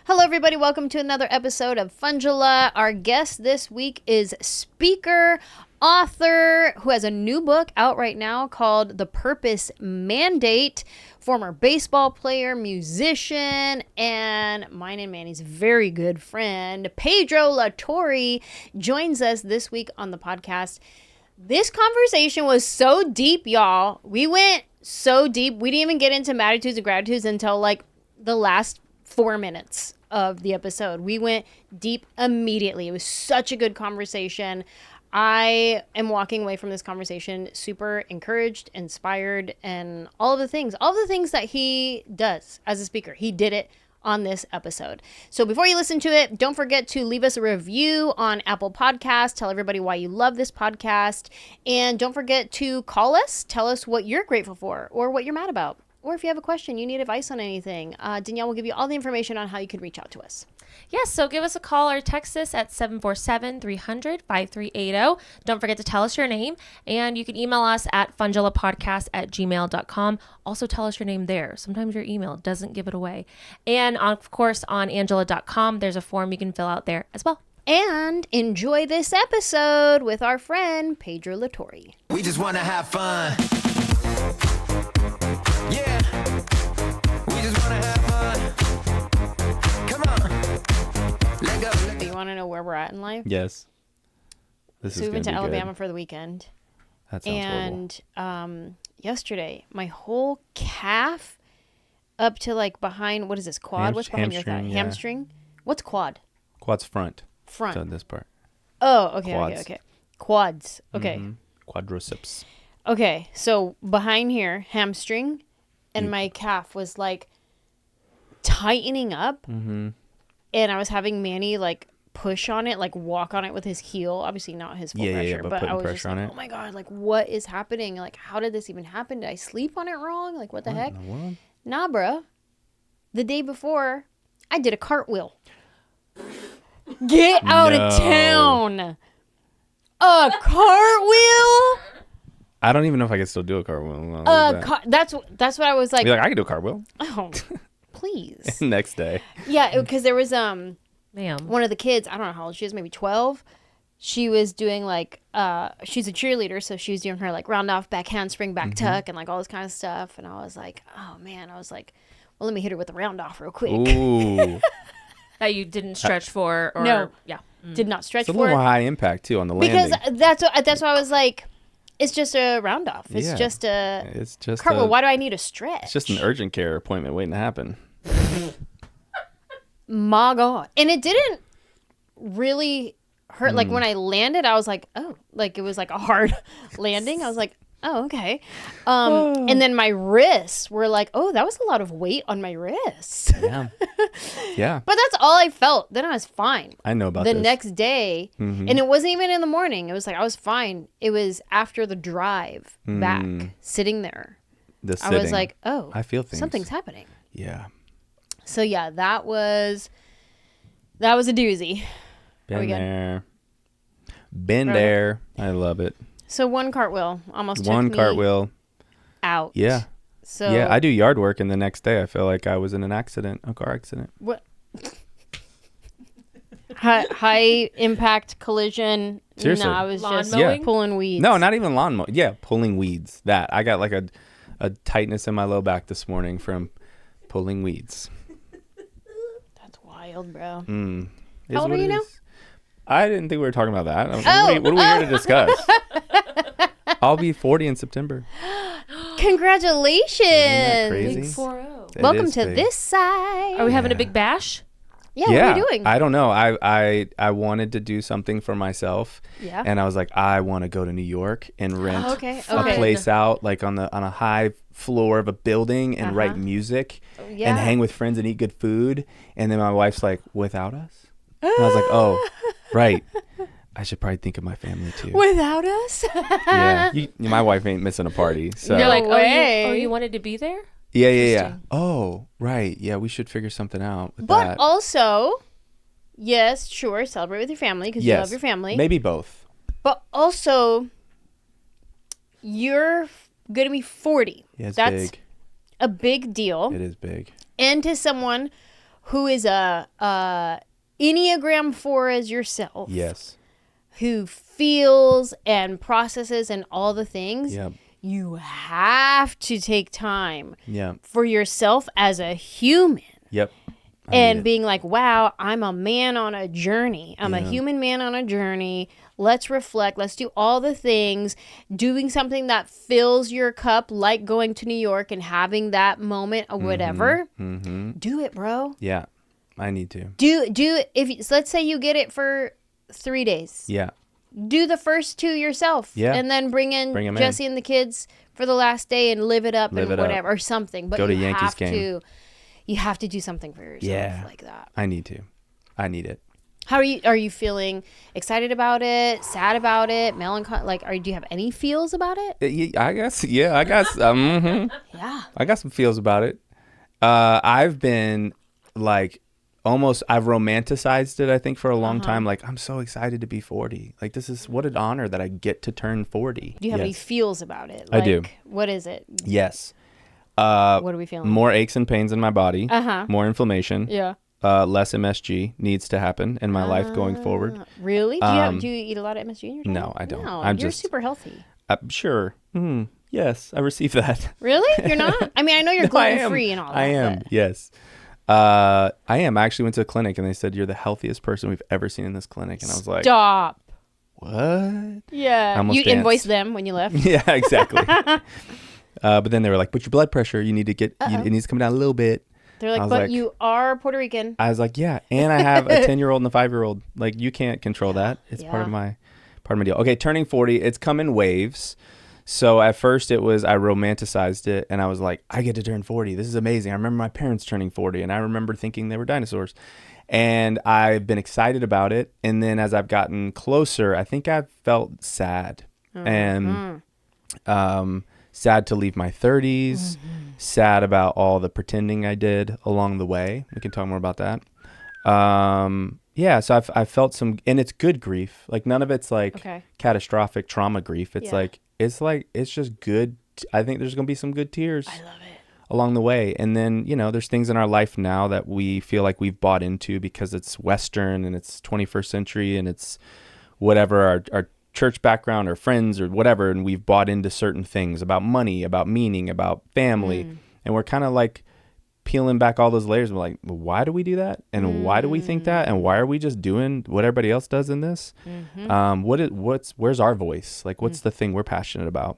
Hello, everybody. Welcome to another episode of Funjelah. Our guest this week is speaker, author, who has a new book out right now called The Purpose Mandate, former baseball player, musician, and mine and Manny's very good friend, Pedro LaTorre, joins us this week on the podcast. This conversation was so deep, y'all. We went so deep. We didn't even get into MADtitudes and gratitudes until like the last 4 minutes of the episode. We went deep immediately. It was such a good conversation. I am walking away from this conversation super encouraged, inspired, and all of the things that he does as a speaker. He did it on this episode. So before you listen to it, don't forget to leave us a review on Apple Podcasts. Tell everybody why you love this podcast. And don't forget to call us. Tell us what you're grateful for or what you're mad about. Or if you have a question, you need advice on anything, Danielle will give you all the information on how you can reach out to us. Yes, so give us a call or text us at 747-300-5380. Don't forget to tell us your name, and you can email us at funjelahpodcast@gmail.com. Also tell us your name there. Sometimes your email doesn't give it away. And of course, on Anjelah.com, there's a form you can fill out there as well. And enjoy this episode with our friend, Pedro LaTorre. We just want to have fun. Yeah, we just want to have fun. Come on, let go. Do you want to know where we're at in life? Yes. So we went to Alabama for the weekend. That sounds horrible. Yesterday, my whole calf up to like behind, what is this, quad? What's behind your thigh? Yeah. Hamstring? What's quad? Quad's front. Front. So this part. Oh, okay, Quads. okay. Quads. Okay. Mm-hmm. Quadriceps. Okay, so behind here, hamstring, and my calf was like tightening up, and I was having Manny like push on it, like walk on it with his heel. Obviously not his full pressure, but I was just like, oh my god, like what is happening? Like how did this even happen? Did I sleep on it wrong? Like what the heck? Nah, bruh. The day before, I did a cartwheel. Get out of town. A cartwheel? I don't even know if I can still do a cartwheel. That's what I was like. Be like, I can do a cartwheel. Oh, please. Next day. Yeah, because there was Ma'am. one of the kids, I don't know how old she is, maybe 12. She was doing like she's a cheerleader, so she was doing her like round off, back handspring, back tuck, and like all this kind of stuff. And I was like, oh man, well, let me hit her with the round off real quick. Ooh. That you didn't stretch for? Or, No. Yeah. Did not stretch It's a for little it. high impact too on the landing. Because that's why I was like, it's just a round off. It's just a cartwheel. Why do I need a stretch? It's just an urgent care appointment waiting to happen. My God. And it didn't really hurt. Like when I landed, I was like, oh, like it was like a hard landing. I was like, oh, okay. And then my wrists were like, oh, that was a lot of weight on my wrists. Yeah. Yeah. But that's all I felt. Then I was fine. I know about the this. next day. And it wasn't even in the morning. It was like I was fine. It was after the drive back, sitting there. I was like, oh, I feel things. Something's happening. Yeah. So yeah, that was a doozy. Been there. Been there. I love it. So one cartwheel almost took One me cartwell out. Yeah. So yeah, I do yard work, and the next day I feel like I was in a car accident. What? high impact collision. Seriously. No, I was Lawn just mowing? pulling weeds. No, not even lawn mowing. Yeah, pulling weeds. That I got like a tightness in my low back this morning from pulling weeds. That's wild, bro. How old are you now? I didn't think we were talking about that. What are we here to discuss? I'll be 40 in September. Congratulations. Isn't that crazy? Big 4-0. Welcome to this side. Are we having a big bash? Yeah, what are you doing? I don't know. I wanted to do something for myself. Yeah. And I was like, I want to go to New York and rent a place out like on a high floor of a building and write music and hang with friends and eat good food. And then my wife's like, without us? And I was like, oh, right. I should probably think of my family too. Without us? Yeah. My wife ain't missing a party. So. You're like, way. you wanted to be there? Yeah. Oh, right. Yeah, we should figure something out with But that. also, yes, sure, celebrate with your family because you love your family. Maybe both. But also, you're going to be 40. Yeah, it's That's big. a big deal. It is big. And to someone who is a Enneagram 4 as yourself. Yes. Who feels and processes and all the things. Yep. You have to take time Yeah. for yourself as a human. Yep. And being like, wow, I'm a man on a journey. I'm a human man on a journey. Let's reflect. Let's do all the things. Doing something that fills your cup, like going to New York and having that moment or whatever. Do it, bro. Yeah. I need to. Do it. So let's say you get it for 3 days. Yeah. Do the first 2 yourself. Yeah. And then bring in Jesse and the kids for the last day and live it up and whatever. Or something. But go to you Yankees have game. You have to do something for yourself like that. I need to. I need it. How are you? Are you feeling excited about it? Sad about it? Melancholy? Like, do you have any feels about it? I guess. Yeah. I guess. Yeah. I got some feels about it. I've been like I've romanticized it, I think, for a long time. Like, I'm so excited to be 40. Like, this is what an honor that I get to turn 40. Do you have any feels about it? I do. What is it? Yes. What are we feeling? More aches and pains in my body. More inflammation. Yeah. Less MSG needs to happen in my life going forward. Really? Do you eat a lot of MSG in your diet? No, I don't. No, I'm you're just super healthy. Sure. Yes, I receive that. Really? You're not? I mean, I know you're gluten free and all that. I am. But... Yes. I am. I actually went to a clinic and they said, you're the healthiest person we've ever seen in this clinic. And I was like, stop. What? Yeah. You invoiced them when you left. Yeah, exactly. But then they were like, but your blood pressure, you need to get, it needs to come down a little bit. They're like, but you are Puerto Rican. I was like, yeah. And I have a 10-year-old and a 5-year-old. Like, you can't control that. It's part of my deal. Okay. Turning 40, it's come in waves. So at first it was, I romanticized it and I was like, I get to turn 40. This is amazing. I remember my parents turning 40 and I remember thinking they were dinosaurs. And I've been excited about it. And then as I've gotten closer, I think I've felt sad. And sad to leave my 30s, sad about all the pretending I did along the way. We can talk more about that. Yeah, so I've felt some, and it's good grief. Like, none of it's like catastrophic trauma grief. It's it's just good. I think there's going to be some good tears. I love it. Along the way. And then, there's things in our life now that we feel like we've bought into because it's Western and it's 21st century and it's whatever our church background or friends or whatever. And we've bought into certain things about money, about meaning, about family. And we're kind of like peeling back all those layers. We're like, well, why do we do that? And why do we think that? And why are we just doing what everybody else does in this? Where's our voice? Like, what's the thing we're passionate about?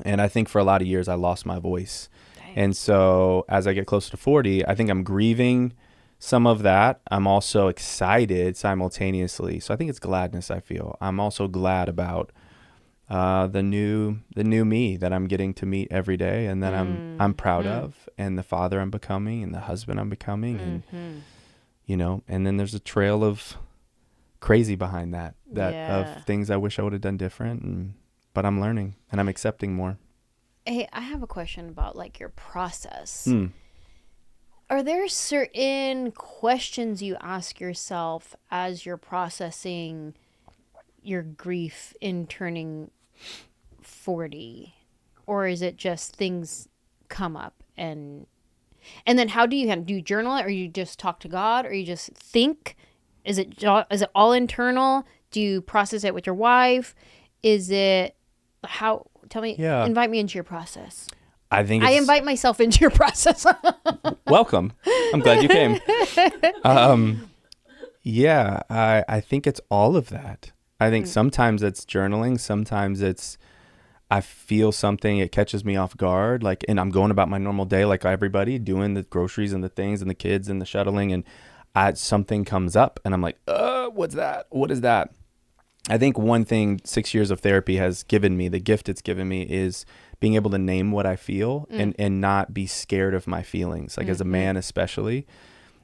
And I think for a lot of years I lost my voice. And so as I get closer to 40, I think I'm grieving some of that. I'm also excited simultaneously. So I think it's gladness I feel. I'm also glad about the new me that I'm getting to meet every day and that I'm proud of, and the father I'm becoming and the husband I'm becoming. And and then there's a trail of crazy behind that of things I wish I would have done different, but I'm learning and I'm accepting more. Hey, I have a question about like your process. Are there certain questions you ask yourself as you're processing your grief in turning 40? Or is it just things come up and then how do you journal it, or you just talk to God, or you just think? Is it all internal? Do you process it with your wife? Is it how? Tell me. Yeah. Invite me into your process. I invite myself into your process. Welcome. I'm glad you came. Yeah, I think it's all of that. I think sometimes it's journaling. Sometimes it's I feel something, it catches me off guard, like, and I'm going about my normal day like everybody, doing the groceries and the things and the kids and the shuttling, and something comes up and I'm like, what's that? What is that? I think one thing 6 years of therapy has given me, the gift it's given me, is being able to name what I feel and not be scared of my feelings. Like as a man especially,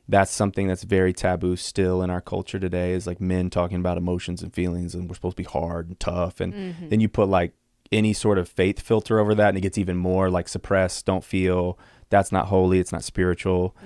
that's something that's very taboo still in our culture today, is like men talking about emotions and feelings, and we're supposed to be hard and tough. And then you put like any sort of faith filter over that and it gets even more like suppressed, don't feel, that's not holy, it's not spiritual.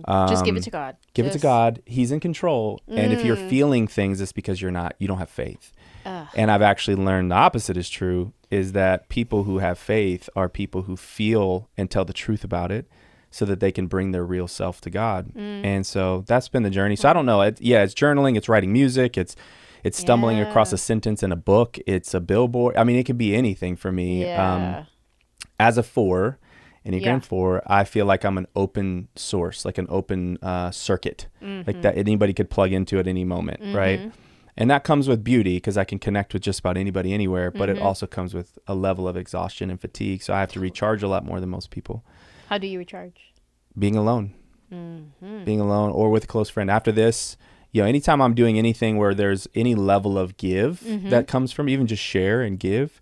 Just give it to God. Give it to God. He's in control. And if you're feeling things, it's because you don't have faith. And I've actually learned the opposite is true, is that people who have faith are people who feel and tell the truth about it. so that they can bring their real self to God. And so that's been the journey. So I don't know. It's journaling, it's writing music, it's stumbling across a sentence in a book, it's a billboard. I mean, it could be anything for me. As a Enneagram 4, I feel like I'm an open source, like an open circuit, like that anybody could plug into at any moment, right? And that comes with beauty because I can connect with just about anybody anywhere, but it also comes with a level of exhaustion and fatigue. So I have to recharge a lot more than most people. How do you recharge? Being alone. Being alone or with a close friend. After this, anytime I'm doing anything where there's any level of give that comes from, even just share and give,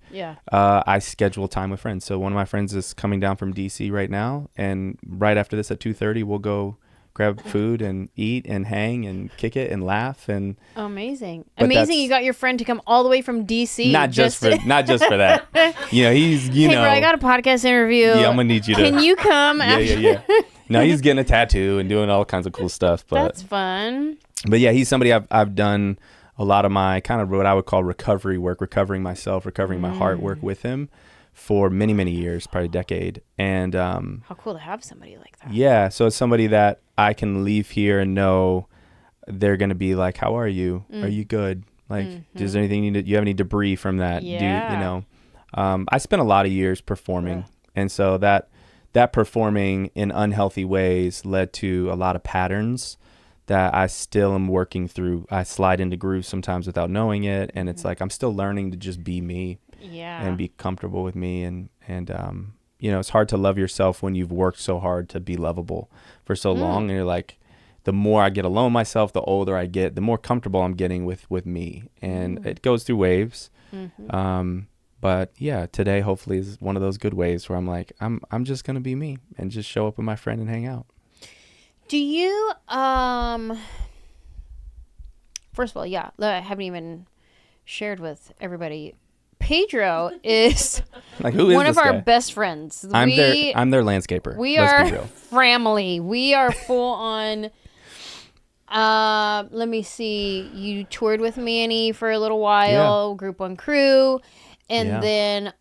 I schedule time with friends. So one of my friends is coming down from DC right now, and right after this at 2:30, we'll go grab food and eat and hang and kick it and laugh. And amazing you got your friend to come all the way from DC. Not just for that. He's hey bro, I got a podcast interview. Yeah, I'm gonna need you to. Can you come? Yeah. No, he's getting a tattoo and doing all kinds of cool stuff. But that's fun. But yeah, he's somebody I've done a lot of my kind of what I would call recovery work, recovering myself, recovering my heart work with him for many, many years, probably a decade. And how cool to have somebody like that. Yeah, so it's somebody that I can leave here and know they're going to be like, how are you? Are you good? Like, is there anything you have any debris from that? Yeah. I spent a lot of years performing. And so that performing in unhealthy ways led to a lot of patterns that I still am working through. I slide into grooves sometimes without knowing it. And it's like, I'm still learning to just be me and be comfortable with me. And it's hard to love yourself when you've worked so hard to be lovable for so long. And you're like, the more I get alone myself, the older I get, the more comfortable I'm getting with me. And it goes through waves. But yeah, today hopefully is one of those good waves where I'm like, I'm just going to be me and just show up with my friend and hang out. Do you, first of all, I haven't even shared with everybody. Pedro is like, who is one this of our guy? Best friends. I'm their landscaper. We are family. We are full on. Let me see. You toured with Manny for a little while, Group 1 crew, and then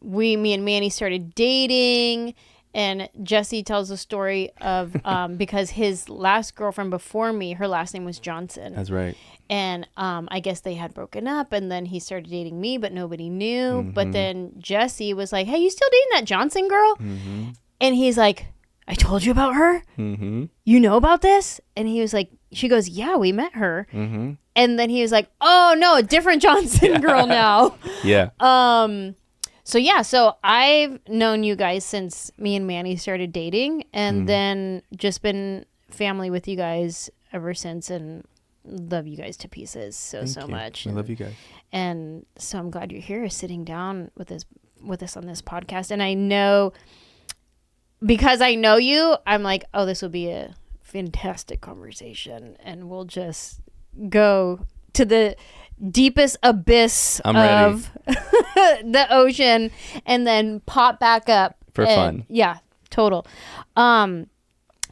me and Manny started dating. And Jesse tells the story of because his last girlfriend before me, her last name was Johnson. That's right. And I guess they had broken up, and then he started dating me, but nobody knew. But then Jesse was like, hey, you still dating that Johnson girl? And he's like, I told you about her? You know about this? And he was like, she goes, yeah, we met her. And then he was like, oh, no, a different Johnson girl now. So I've known you guys since me and Manny started dating, and then just been family with you guys ever since, and love you guys to pieces so much. I love you guys. And so I'm glad you're here sitting down with us on this podcast. And I know, because I know you, I'm like, oh, this will be a fantastic conversation, and we'll just go to the deepest abyss of the ocean and then pop back up for fun. Yeah, total. But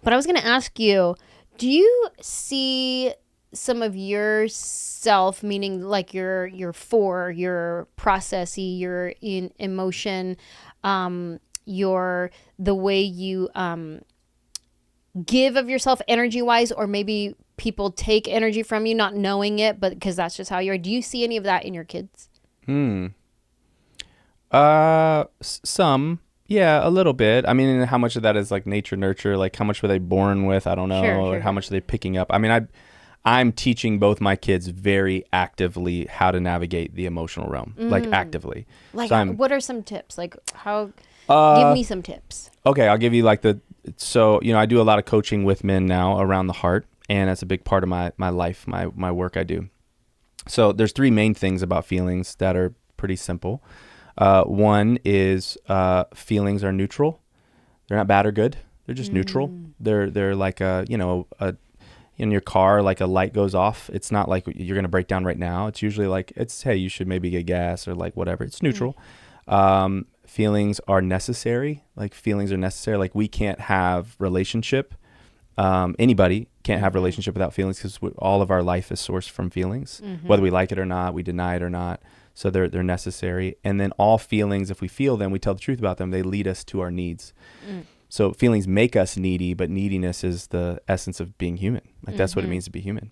I was going to ask you, do you see some of yourself, meaning like your processy, your emotion, the way you give of yourself energy wise, or maybe people take energy from you not knowing it, but because that's just how you are? Do you see any of that in your kids? Some. Yeah, a little bit. I mean, how much of that is like nature nurture? Like, how much were they born with? I don't know. Or how much are they picking up? I mean, I'm teaching both my kids very actively how to navigate the emotional realm, like actively. Like, so what are some tips? Like, how? Give me some tips. Okay, I'll give you like so I do a lot of coaching with men now around the heart, and that's a big part of my life, my work I do. So there's three main things about feelings that are pretty simple. One is feelings are neutral. They're not bad or good. They're just neutral. They're like in your car, like a light goes off. It's not like you're going to break down right now. It's usually like, hey, you should maybe get gas or like whatever. It's neutral. Feelings are necessary. Like we can't have relationship. Anybody can't have relationship without feelings, because all of our life is sourced from feelings, whether we like it or not, we deny it or not. So they're necessary. And then all feelings, if we feel them, we tell the truth about them, they lead us to our needs. So feelings make us needy, but neediness is the essence of being human. Like that's what it means to be human.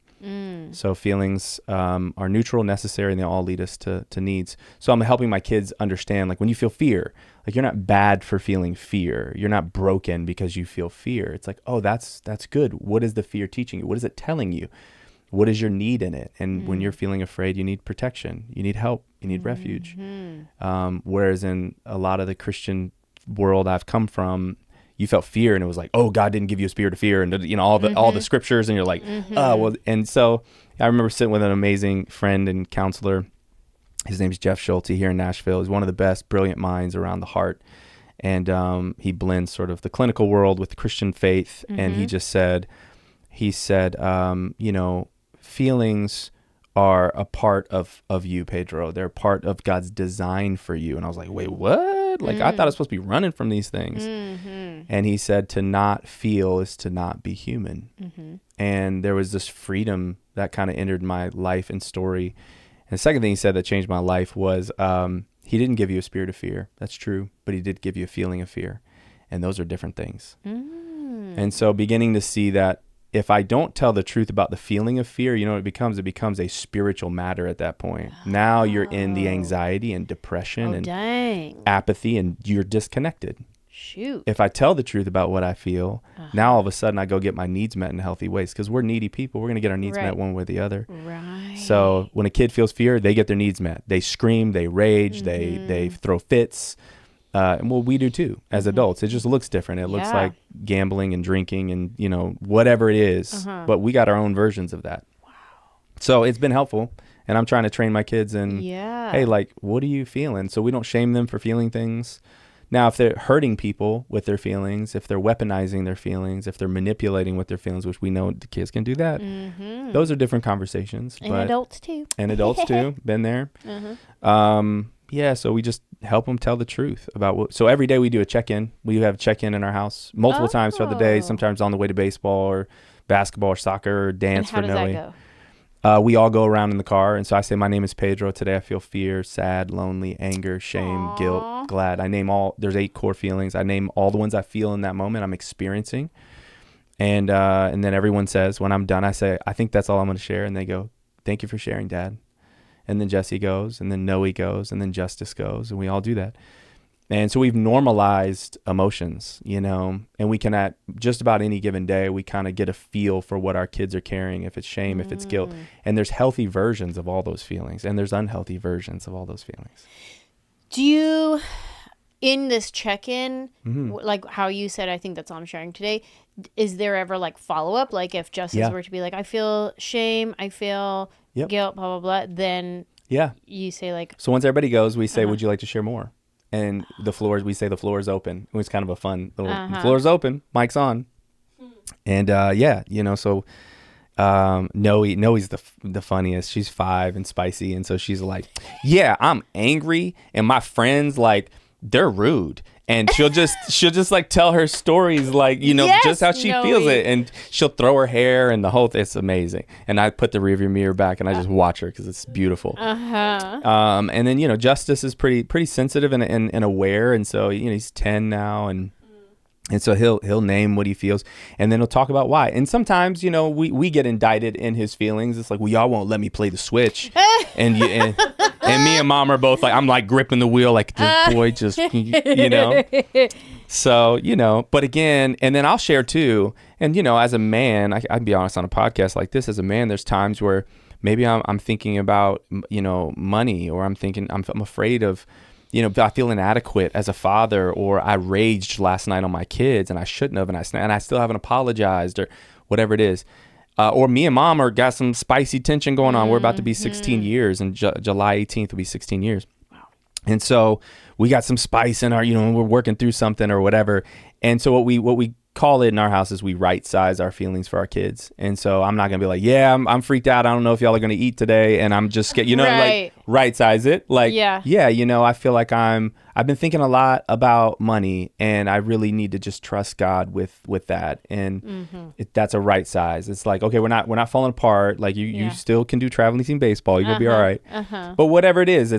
So feelings are neutral, necessary, and they all lead us to needs. So I'm helping my kids understand, like when you feel fear, like you're not bad for feeling fear. You're not broken because you feel fear. It's like, oh, that's good. What is the fear teaching you? What is it telling you? What is your need in it? And when you're feeling afraid, you need protection. You need help. You need refuge. Whereas in a lot of the Christian world I've come from, you felt fear and it was like, oh, God didn't give you a spirit of fear, and you know all the scriptures, and you're like, oh, well. And so I remember sitting with an amazing friend and counselor. His name's Jeff Schulte here in Nashville. He's one of the best, brilliant minds around the heart. And he blends sort of the clinical world with the Christian faith. And he just said, you know, feelings are a part of you, Pedro. They're part of God's design for you. And I was like, wait, what? Like, I thought I was supposed to be running from these things. And he said, to not feel is to not be human. And there was this freedom that kind of entered my life and story. And the second thing he said that changed my life was, he didn't give you a spirit of fear. That's true. But he did give you a feeling of fear. And those are different things. And so beginning to see that if I don't tell the truth about the feeling of fear, you know what it becomes? It becomes a spiritual matter at that point. Now you're in the anxiety and depression and apathy, and you're disconnected. Shoot. If I tell the truth about what I feel, now all of a sudden I go get my needs met in healthy ways, because we're needy people. We're going to get our needs met one way or the other. So when a kid feels fear, they get their needs met. They scream, they rage, they throw fits. And well, we do too as adults. It just looks different. It looks like gambling and drinking and, you know, whatever it is. But we got our own versions of that. So it's been helpful. And I'm trying to train my kids in, hey, like, what are you feeling? So we don't shame them for feeling things. Now, if they're hurting people with their feelings, if they're weaponizing their feelings, if they're manipulating with their feelings, which we know the kids can do that, those are different conversations. And adults too. And adults too. Been there. Yeah, so we just help them tell the truth about what. So every day we do a check-in. We have a check-in in our house multiple times throughout the day, sometimes on the way to baseball or basketball or soccer or dance for Noe. And how does that go? We all go around in the car, and so I say, my name is Pedro. Today I feel fear, sad, lonely, anger, shame, guilt, glad. I name all, there's 8 core feelings. I name all the ones I feel in that moment I'm experiencing. And then everyone says, when I'm done, I say, I think that's all I'm going to share. And they go, thank you for sharing, Dad. And then Jesse goes, and then Noe goes, and then Justice goes, and we all do that. And so we've normalized emotions, you know, and we can at just about any given day, we kind of get a feel for what our kids are carrying, if it's shame, if it's guilt. And there's healthy versions of all those feelings, and there's unhealthy versions of all those feelings. Do you, in this check-in, like how you said, I think that's all I'm sharing today, is there ever like follow-up? Like if Justice were to be like, I feel shame, I feel guilt, blah, blah, blah, then you say like... So once everybody goes, we say, would you like to share more? And we say the floor is open. It was kind of a fun little, the floor is open, mic's on. And you know, so Noe's the funniest. She's 5 and spicy. And so she's like, yeah, I'm angry. And my friends, like, they're rude. And she'll just like tell her stories, like, you know, just how she feels it. And she'll throw her hair and the whole thing. It's amazing. And I put the rearview mirror back and I just watch her because it's beautiful. And then, you know, Justice is pretty sensitive and aware. And so, you know, he's 10 now. And so he'll name what he feels, and then he'll talk about why. And sometimes, you know, we get indicted in his feelings. It's like, well, y'all won't let me play the Switch. and me and Mom are both like, I'm like gripping the wheel like, this boy just, you know. So, you know, but again, and then I'll share too. And, you know, as a man, I'd be honest on a podcast like this, as a man, there's times where maybe I'm thinking about, you know, money, or I'm afraid of, you know, I feel inadequate as a father, or I raged last night on my kids and I shouldn't have, and I still haven't apologized, or whatever it is. Or me and Mom got some spicy tension going on. We're about to be 16 years, and July 18th will be 16 years. Wow. And so we got some spice in our, you know, we're working through something or whatever. And so what we call it in our house is we right size our feelings for our kids. And so I'm not going to be like, yeah, I'm freaked out. I don't know if y'all are going to eat today. And I'm just, like right size it. Like, I feel like I've been thinking a lot about money and I really need to just trust God with that. And that's a right size. It's like, okay, we're not falling apart. Like you still can do traveling team baseball. You're going to be all right. But whatever it is,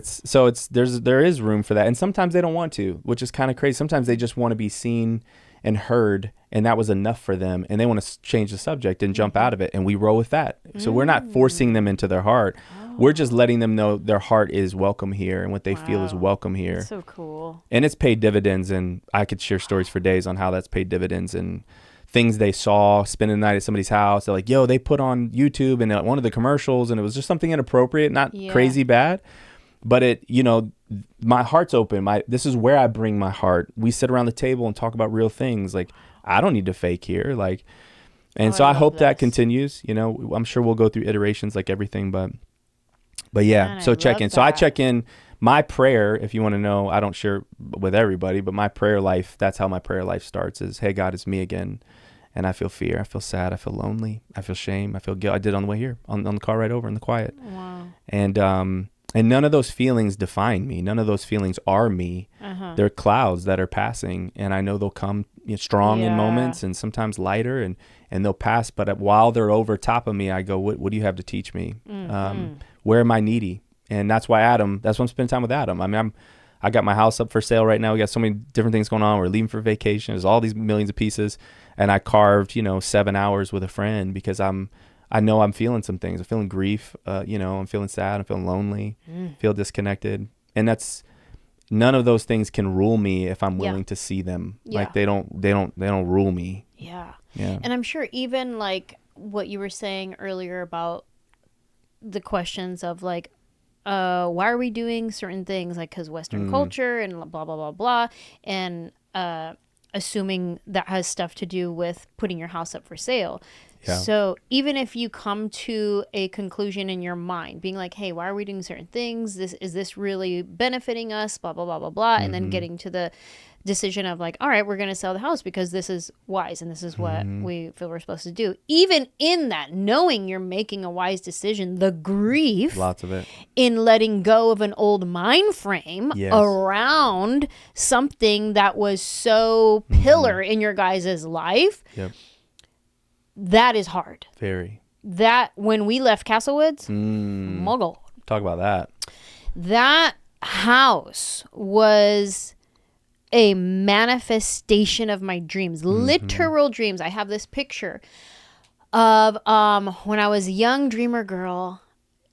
there is room for that. And sometimes they don't want to, which is kind of crazy. Sometimes they just want to be seen and heard, and that was enough for them, and they want to change the subject and jump out of it, and we roll with that. So we're not forcing them into their heart. We're just letting them know their heart is welcome here and what they feel is welcome here. That's so cool. And it's paid dividends, and I could share stories for days on how that's paid dividends and things they saw spending the night at somebody's house. They're like, yo, they put on YouTube and one of the commercials, and it was just something inappropriate, not crazy bad. But it, my heart's open. This is where I bring my heart. We sit around the table and talk about real things. Like, I don't need to fake here. Like, and so I hope that continues. I'm sure we'll go through iterations like everything, but yeah. Man, so check in. So I check in. My prayer, if you want to know, I don't share with everybody, but my prayer life, that's how my prayer life starts is, hey, God, it's me again. And I feel fear. I feel sad. I feel lonely. I feel shame. I feel guilt. I did on the way here on the car ride over in the quiet. Wow. And none of those feelings define me. None of those feelings are me. They're clouds that are passing. And I know they'll come strong in moments and sometimes lighter and they'll pass. But while they're over top of me, I go, what do you have to teach me? Where am I needy? And that's why that's why I'm spending time with Adam. I mean, I got my house up for sale right now. We got so many different things going on. We're leaving for vacation. There's all these millions of pieces. And I carved, 7 hours with a friend because I know I'm feeling some things. I'm feeling grief. I'm feeling sad. I'm feeling lonely. Feel disconnected. And none of those things can rule me if I'm willing to see them. Like they don't rule me. Yeah. And I'm sure even like what you were saying earlier about the questions of like, why are we doing certain things? Like, cause Western culture and blah, blah, blah, blah. And, assuming that has stuff to do with putting your house up for sale. Yeah. So even if you come to a conclusion in your mind, being like, hey, why are we doing certain things? Is this really benefiting us? Blah, blah, blah, blah, blah. And then getting to the decision of like, all right, we're going to sell the house because this is wise and this is what we feel we're supposed to do. Even in that, knowing you're making a wise decision, the grief lots of it in letting go of an old mind frame around something that was so pillar in your guys' life. Yep. That is hard. Very. That when we left Castlewoods, Muggle. Talk about that. That house was a manifestation of my dreams, literal dreams. I have this picture of when I was a young dreamer girl,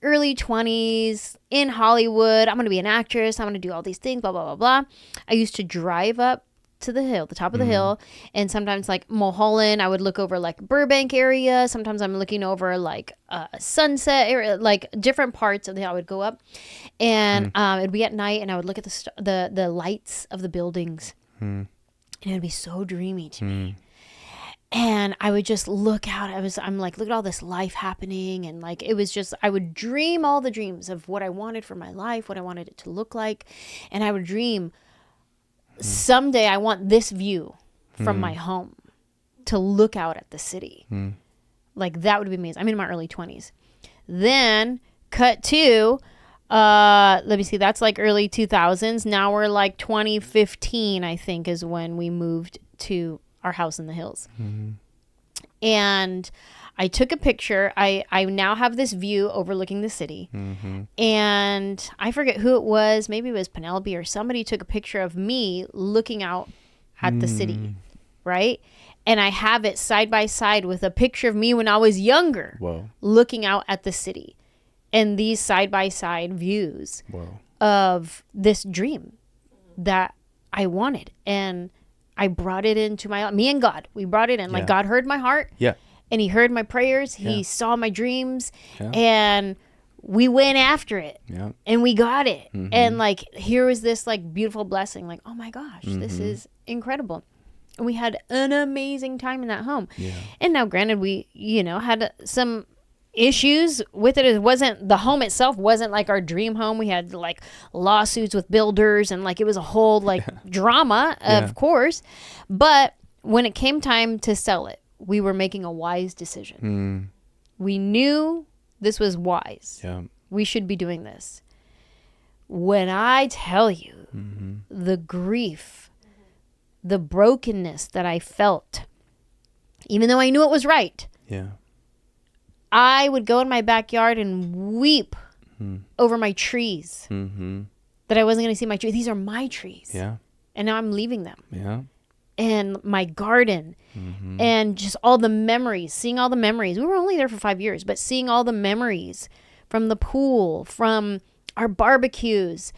early 20s in Hollywood. I'm going to be an actress. I'm going to do all these things, blah, blah, blah, blah. I used to drive up to the hill, the top of the hill, and sometimes like Mulholland, I would look over like Burbank area. Sometimes I'm looking over like Sunset area, like different parts of the hill. I would go up, and it'd be at night, and I would look at the lights of the buildings, and it'd be so dreamy to me. And I would just look out. I'm like, look at all this life happening, and like it was just I would dream all the dreams of what I wanted for my life, what I wanted it to look like, and I would dream. Someday I want this view from my home to look out at the city. Like that would be amazing. I'm in my early 20s. Then cut to, let me see, that's like early 2000s. Now we're like 2015, I think, is when we moved to our house in the hills. And I took a picture. I now have this view overlooking the city. And I forget who it was. Maybe it was Penelope or somebody took a picture of me looking out at the city, right? And I have it side by side with a picture of me when I was younger, looking out at the city. And these side by side views of this dream that I wanted. And I brought it into me and God. We brought it in. Like God heard my heart. Yeah. And he heard my prayers. He saw my dreams. And we went after it. And we got it. And like, here was this like beautiful blessing. Like, oh my gosh, this is incredible. And we had an amazing time in that home. And now granted, we, had some issues with it. It wasn't, the home itself wasn't like our dream home. We had like lawsuits with builders and like, it was a whole like drama, of course. But when it came time to sell it, we were making a wise decision. We knew this was wise. Yeah. We should be doing this. When I tell you the grief, the brokenness that I felt, even though I knew it was right, I would go in my backyard and weep over my trees that I wasn't going to see my trees. These are my trees. Yeah. And now I'm leaving them. Yeah. And my garden and just all the memories, seeing all the memories. We were only there for 5 years, but seeing all the memories from the pool, from our barbecues,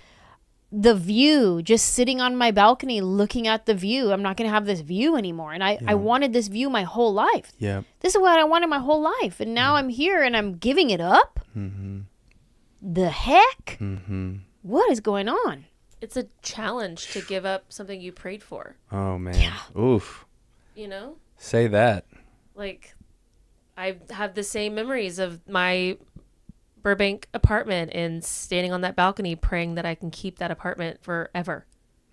the view, just sitting on my balcony looking at the view. I'm not going to have this view anymore. And I wanted this view my whole life. Yeah. This is what I wanted my whole life. And now I'm here and I'm giving it up. The heck? What is going on? It's a challenge to give up something you prayed for. Oh, man. Oof. You know? Say that. Like, I have the same memories of my Burbank apartment and standing on that balcony praying that I can keep that apartment forever.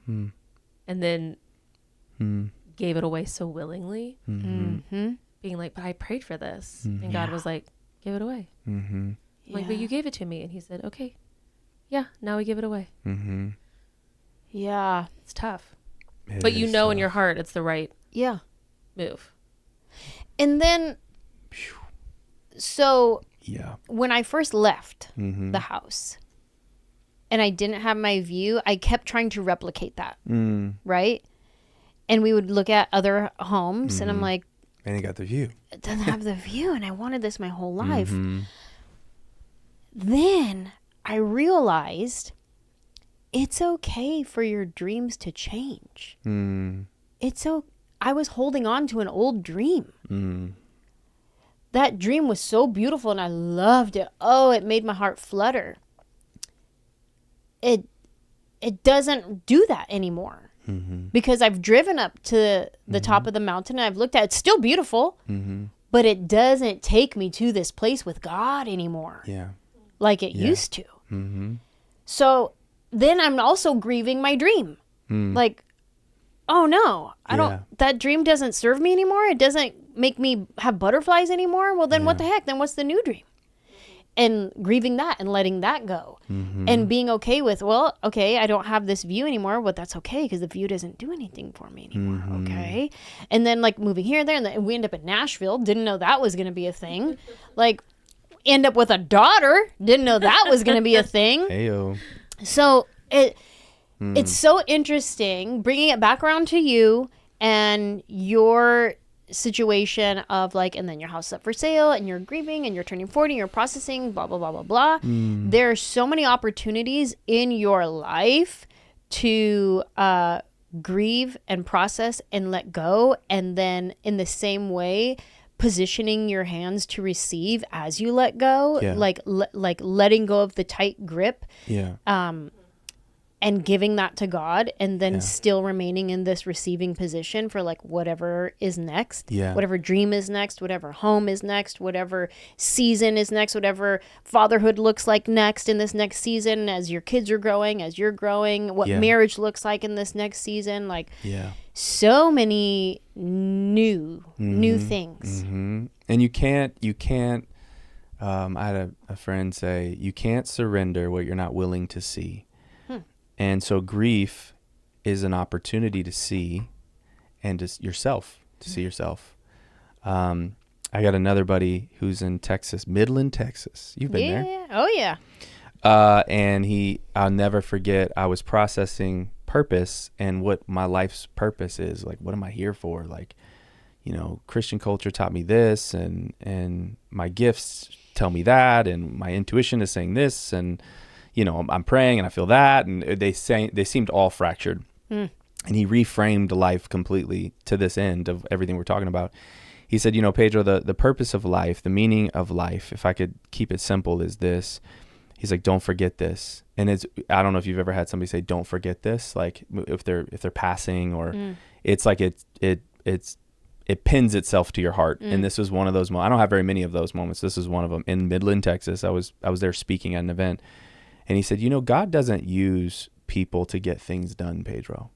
And then gave it away so willingly. Being like, but I prayed for this. And God was like, give it away. Like, but you gave it to me. And he said, okay. Yeah, now we give it away. Yeah. It's tough. But you know in your heart it's the right move. And then, so when I first left the house and I didn't have my view, I kept trying to replicate that. Right? And we would look at other homes and I'm like, and it got the view. It doesn't have the view. And I wanted this my whole life. Then I realized it's okay for your dreams to change. I was holding on to an old dream. That dream was so beautiful and I loved it. Oh, it made my heart flutter. It doesn't do that anymore. Because I've driven up to the top of the mountain and I've looked at it. It's still beautiful. But it doesn't take me to this place with God anymore. Like it used to. So then I'm also grieving my dream. Like, oh no, that dream doesn't serve me anymore. It doesn't make me have butterflies anymore. Well, then what the heck? Then what's the new dream? And grieving that and letting that go and being okay with, well, okay, I don't have this view anymore. Well, that's okay because the view doesn't do anything for me anymore. Okay. And then like moving here and there, and then we end up in Nashville. Didn't know that was going to be a thing. Like end up with a daughter. Didn't know that was going to be a thing. Heyo. So it's so interesting bringing it back around to you and your situation of like, and then your house is up for sale and you're grieving and you're turning 40 and you're processing, blah, blah, blah, blah, blah. There are so many opportunities in your life to grieve and process and let go. And then in the same way, positioning your hands to receive as you let go, like letting go of the tight grip. And giving that to God and then still remaining in this receiving position for like whatever is next, whatever dream is next, whatever home is next, whatever season is next, whatever fatherhood looks like next in this next season, as your kids are growing, as you're growing, what marriage looks like in this next season. Like so many new things. And you can't, I had a friend say, you can't surrender what you're not willing to see. And so grief is an opportunity to see and to see yourself. I got another buddy who's in Texas, Midland, Texas. You've been there. Oh, yeah. And I'll never forget, I was processing purpose and what my life's purpose is. Like, what am I here for? Like, you know, Christian culture taught me this and my gifts tell me that. And my intuition is saying this. And you know, I'm praying and I feel that, and they seemed all fractured. And he reframed life completely to this end of everything we're talking about. He said, you know, Pedro, the purpose of life, the meaning of life, if I could keep it simple, is this. He's like, don't forget this. And I don't know if you've ever had somebody say, don't forget this, like if they're passing, or it's like it pins itself to your heart. And this was one of those moments. I don't have very many of those moments. This is one of them. In Midland, Texas, I was there speaking at an event. And he said, you know, God doesn't use people to get things done, Pedro.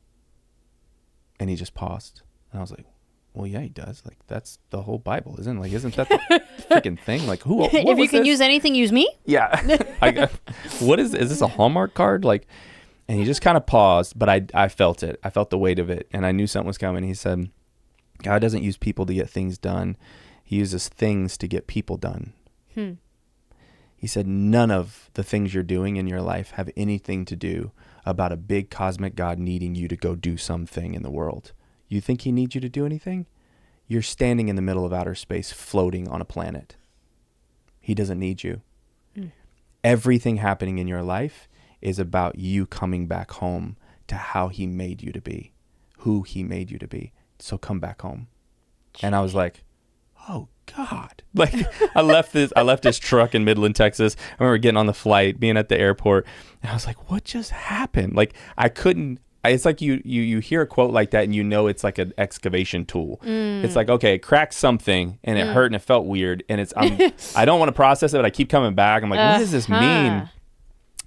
And he just paused. And I was like, well, yeah, he does. Like, that's the whole Bible, isn't it? Like, isn't that the freaking thing? Like, who? If you can use anything, use me. Yeah. Is this a Hallmark card? Like, and he just kind of paused, but I felt it. I felt the weight of it, and I knew something was coming. He said, God doesn't use people to get things done. He uses things to get people done. He said, none of the things you're doing in your life have anything to do about a big cosmic God needing you to go do something in the world. You think he needs you to do anything? You're standing in the middle of outer space floating on a planet. He doesn't need you. Everything happening in your life is about you coming back home to how he made you to be, who he made you to be. So come back home. And I was like, oh God. Like, I left this truck in Midland, Texas. I remember getting on the flight, being at the airport, and I was like, what just happened? Like, it's like you hear a quote like that and you know it's like an excavation tool. It's like, okay, it cracked something and it hurt and it felt weird, and I don't want to process it, but I keep coming back. I'm like, what does this mean?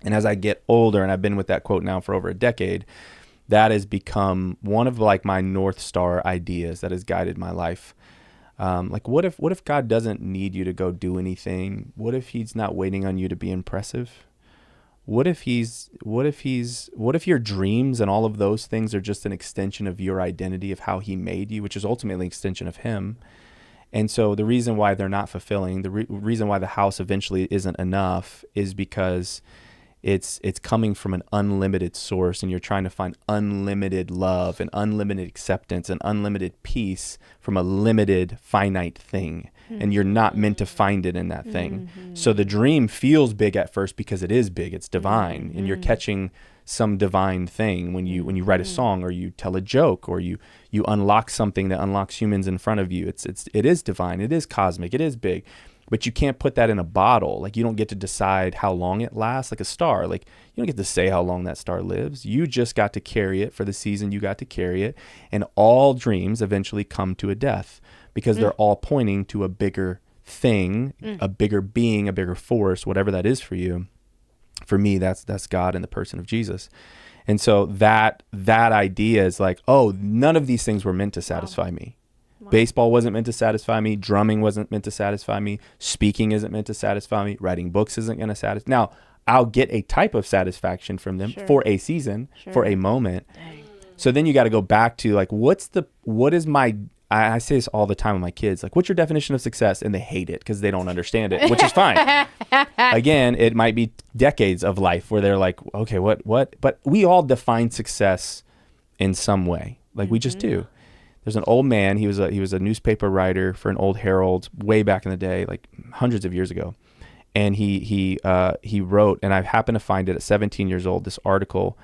And as I get older, and I've been with that quote now for over a decade, that has become one of like my North Star ideas that has guided my life. Like, what if God doesn't need you to go do anything? What if he's not waiting on you to be impressive? What if your dreams and all of those things are just an extension of your identity, of how he made you, which is ultimately an extension of him? And so the reason why they're not fulfilling, the reason why the house eventually isn't enough, is because it's coming from an unlimited source, and you're trying to find unlimited love and unlimited acceptance and unlimited peace from a limited, finite thing. And you're not meant to find it in that thing. So the dream feels big at first because it is big, it's divine, and you're catching some divine thing when you write a song, or you tell a joke, or you unlock something that unlocks humans in front of you. It is divine, it is cosmic, it is big. But you can't put that in a bottle. Like, you don't get to decide how long it lasts, like a star. Like, you don't get to say how long that star lives. You just got to carry it for the season you got to carry it. And all dreams eventually come to a death, because they're all pointing to a bigger thing, a bigger being, a bigger force, whatever that is for you. For me, that's God in the person of Jesus. And so that idea is like, oh, none of these things were meant to satisfy me. Baseball wasn't meant to satisfy me. Drumming wasn't meant to satisfy me. Speaking isn't meant to satisfy me. Writing books isn't going to satisfy. Now, I'll get a type of satisfaction from them for a season, for a moment. Dang. So then you got to go back to like, I say this all the time with my kids, like, what's your definition of success? And they hate it because they don't understand it, which is fine. Again, it might be decades of life where they're like, okay, what? But we all define success in some way. Like, we just do. There's an old man. He was a newspaper writer for an old Herald way back in the day, like hundreds of years ago. And he wrote, and I happened to find it at 17 years old, this article,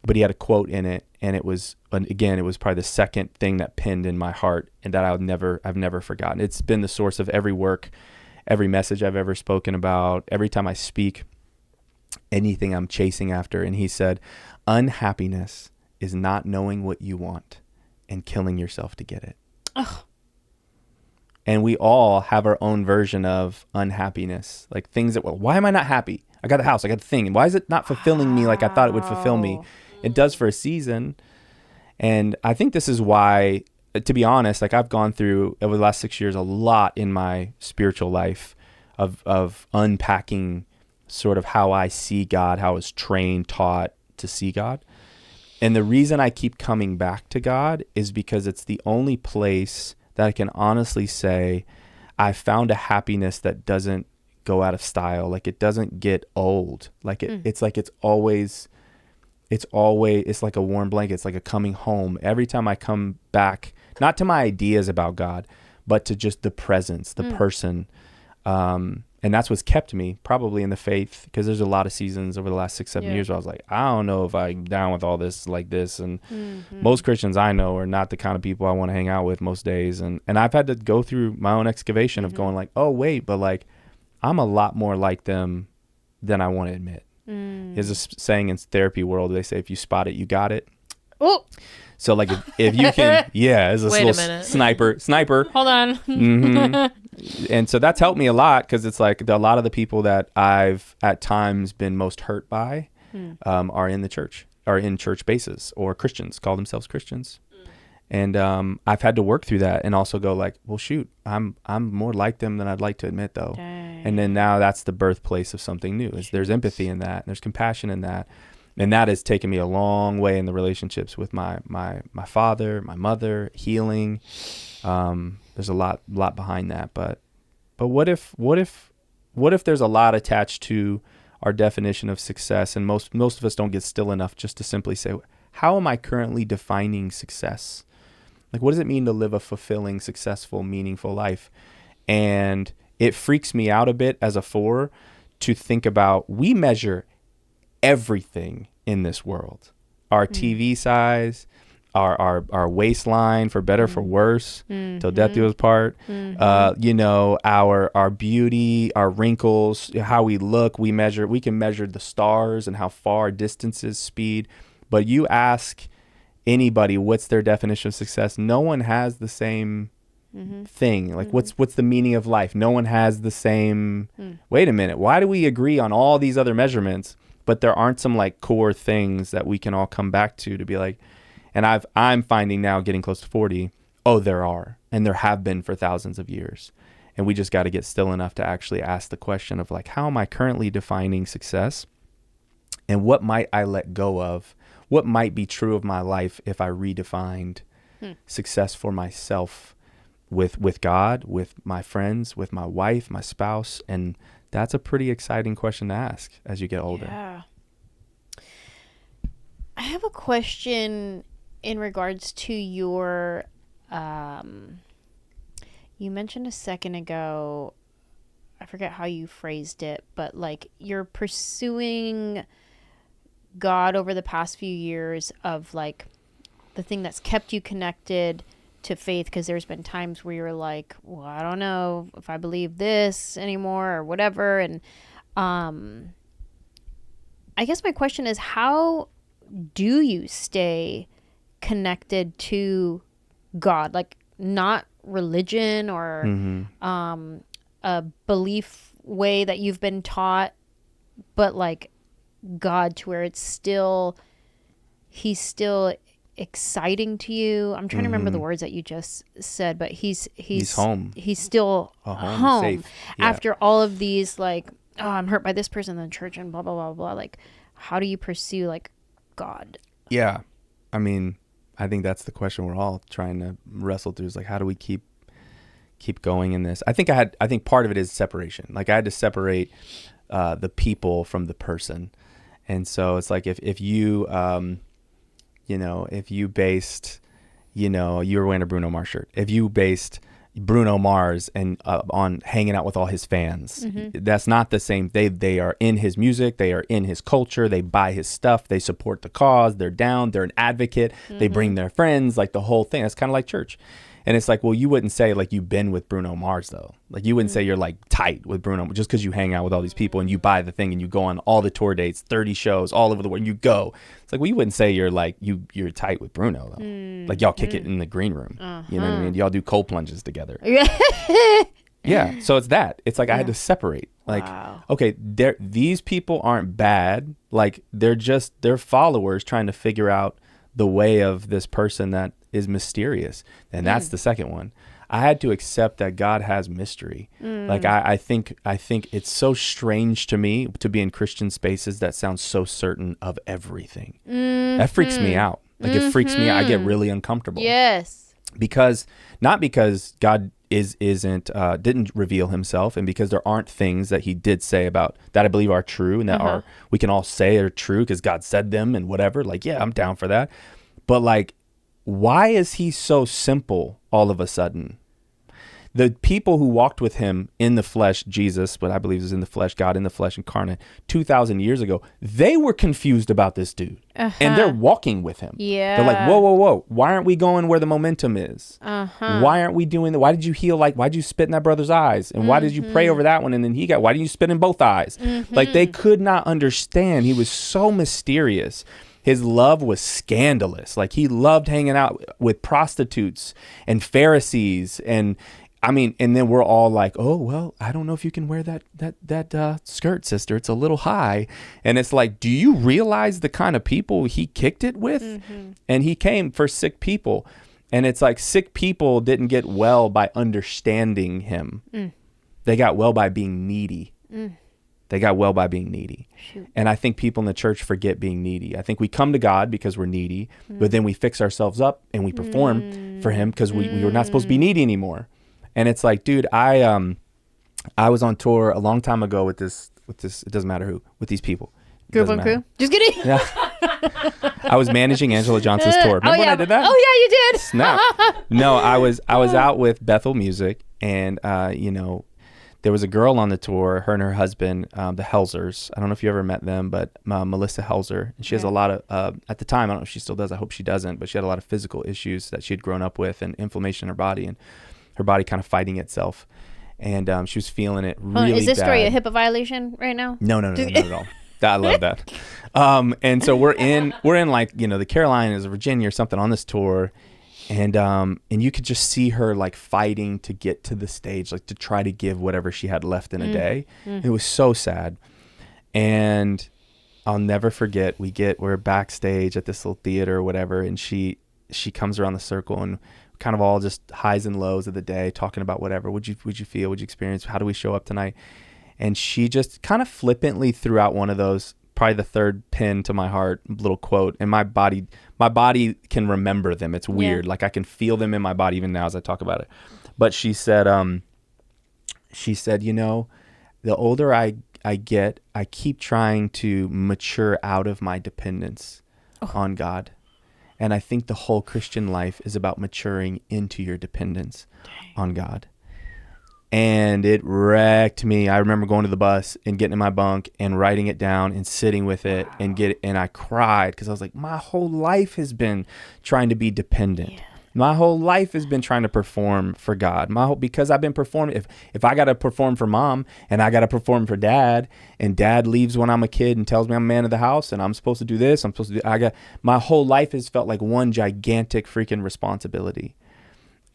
but he had a quote in it, and it was probably the second thing that pinned in my heart, and that I've never forgotten. It's been the source of every work, every message I've ever spoken about, every time I speak, anything I'm chasing after. And he said, unhappiness is not knowing what you want and killing yourself to get it. Ugh. And we all have our own version of unhappiness, like things that, well, why am I not happy? I got the house, I got the thing, and why is it not fulfilling me like I thought it would fulfill me? It does for a season. And I think this is why, to be honest, like, I've gone through over the last 6 years a lot in my spiritual life of unpacking sort of how I see God, how I was trained, taught to see God. And the reason I keep coming back to God is because it's the only place that I can honestly say I found a happiness that doesn't go out of style. Like, it doesn't get old. Like, it's like it's like a warm blanket. It's like a coming home. Every time I come back, not to my ideas about God, but to just the presence, the person. And that's what's kept me probably in the faith, because there's a lot of seasons over the last 6-7 years where I was like, I don't know if I'm down with all this like this. And most Christians I know are not the kind of people I want to hang out with most days. And I've had to go through my own excavation of going like, oh, wait, but like, I'm a lot more like them than I want to admit. There's a saying in therapy world, they say, if you spot it, you got it. Oh. So like if you can, as a little sniper. Hold on. And so that's helped me a lot, because it's like a lot of the people that I've at times been most hurt by are in the church, are in church bases, or Christians, call themselves Christians. And I've had to work through that and also go like, well, shoot, I'm more like them than I'd like to admit, though. Dang. And then now that's the birthplace of something new. There's empathy in that. And there's compassion in that. And that has taken me a long way in the relationships with my father, my mother, healing. There's a lot behind that. But what if there's a lot attached to our definition of success, and most of us don't get still enough just to simply say, how am I currently defining success? Like, what does it mean to live a fulfilling, successful, meaningful life? And it freaks me out a bit as a 4 to think about, we measure everything in this world. Our TV size, our waistline, for better, for worse, till death do us part. Our beauty, our wrinkles, how we look, we can measure the stars and how far, distances, speed. But you ask anybody what's their definition of success, no one has the same thing. Like, what's the meaning of life? No one has the same. Wait a minute, why do we agree on all these other measurements, but there aren't some like core things that we can all come back to be like? And I'm finding now, getting close to 40, there are, and there have been for thousands of years. And we just got to get still enough to actually ask the question of like, how am I currently defining success? And what might I let go of? What might be true of my life if I redefined success for myself with God, with my friends, with my wife, my spouse? And that's a pretty exciting question to ask as you get older. Yeah. I have a question in regards to your, you mentioned a second ago, I forget how you phrased it, but like you're pursuing God over the past few years of like the thing that's kept you connected to faith, because there's been times where you're like, well, I don't know if I believe this anymore or whatever. And I guess my question is, how do you stay connected to God? Like, not religion or a belief way that you've been taught, but like God, to where he's still exciting to you. I'm trying to remember the words that you just said, but he's home. He's still home safe. Yeah. After all of these, like, I'm hurt by this person in the church and blah blah blah blah. Like, how do you pursue like God? Yeah, I mean, I think that's the question we're all trying to wrestle through, is like, how do we keep going in this? I think part of it is separation. Like, I had to separate the people from the person. And so it's like, if you, if you based, you were wearing a Bruno Mars shirt, if you based Bruno Mars and on hanging out with all his fans, that's not the same. They are in his music, they are in his culture, they buy his stuff, they support the cause, they're down, they're an advocate, they bring their friends, like the whole thing. That's kind of like church. And it's like, well, you wouldn't say like you've been with Bruno Mars though. Like, you wouldn't say you're like tight with Bruno just because you hang out with all these people and you buy the thing and you go on all the tour dates, 30 shows all over the world, and you go. It's like, well, you wouldn't say you're like you're tight with Bruno though. Like, y'all kick it in the green room. You know what I mean? Y'all do cold plunges together. Yeah. So it's that. It's like, I had to separate. Like, okay, these people aren't bad. Like, they're followers trying to figure out the way of this person that is mysterious. And that's the second one. I had to accept that God has mystery. Like, I think it's so strange to me to be in Christian spaces that sound so certain of everything. That freaks me out. Like, it freaks me out. I get really uncomfortable. Yes. Not because God didn't reveal himself, and because there aren't things that he did say about that I believe are true and that we can all say are true because God said them and whatever. Like, yeah, I'm down for that. But like, why is he so simple all of a sudden? The people who walked with him in the flesh, Jesus, what I believe is in the flesh, God in the flesh incarnate, 2,000 years ago, they were confused about this dude. And they're walking with him. Yeah. They're like, whoa. Why aren't we going where the momentum is? Why aren't we doing that? Why did you heal? Like, why did you spit in that brother's eyes? And why did you pray over that one? And then why didn't you spit in both eyes? Like, they could not understand. He was so mysterious. His love was scandalous. Like, he loved hanging out with prostitutes and Pharisees, and I mean, and then we're all like, oh, well, I don't know if you can wear that skirt, sister. It's a little high. And it's like, do you realize the kind of people he kicked it with? And he came for sick people. And it's like sick people didn't get well by understanding him. They got well by being needy. They got well by being needy. Shoot. And I think people in the church forget being needy. I think we come to God because we're needy, but then we fix ourselves up and we perform for him because we were not supposed to be needy anymore. And it's like, dude, I was on tour a long time ago with this, it doesn't matter who, with these people. Group on Crew? Just kidding. Yeah. I was managing Anjelah Johnson's tour. Remember when I did that? Oh yeah, you did. Snap. No, I was out with Bethel Music, and there was a girl on the tour, her and her husband, the Helzers. I don't know if you ever met them, but Melissa Helzer. And she has a lot of, at the time, I don't know if she still does, I hope she doesn't, but she had a lot of physical issues that she had grown up with and inflammation in her body, and her body kind of fighting itself. And she was feeling it really bad. Is this story a HIPAA violation right now? No, not at all. I love that. And so we're in like, the Carolinas or Virginia or something on this tour. And you could just see her like fighting to get to the stage, like to try to give whatever she had left in a day. It was so sad. And I'll never forget, we're backstage at this little theater or whatever. And she comes around the circle and kind of all just highs and lows of the day, talking about whatever. What'd you feel? What'd you experience? How do we show up tonight? And she just kind of flippantly threw out one of those, probably the third pin to my heart, little quote. And my body can remember them. It's weird. Like I can feel them in my body even now as I talk about it. But she said, the older I get, I keep trying to mature out of my dependence on God. And I think the whole Christian life is about maturing into your dependence on God. And it wrecked me. I remember going to the bus and getting in my bunk and writing it down and sitting with it and I cried because I was like, my whole life has been trying to be dependent. Yeah. My whole life has been trying to perform for God. Because I've been performing. If I got to perform for mom and I got to perform for dad, and dad leaves when I'm a kid and tells me I'm a man of the house and I'm supposed to do this, my whole life has felt like one gigantic freaking responsibility.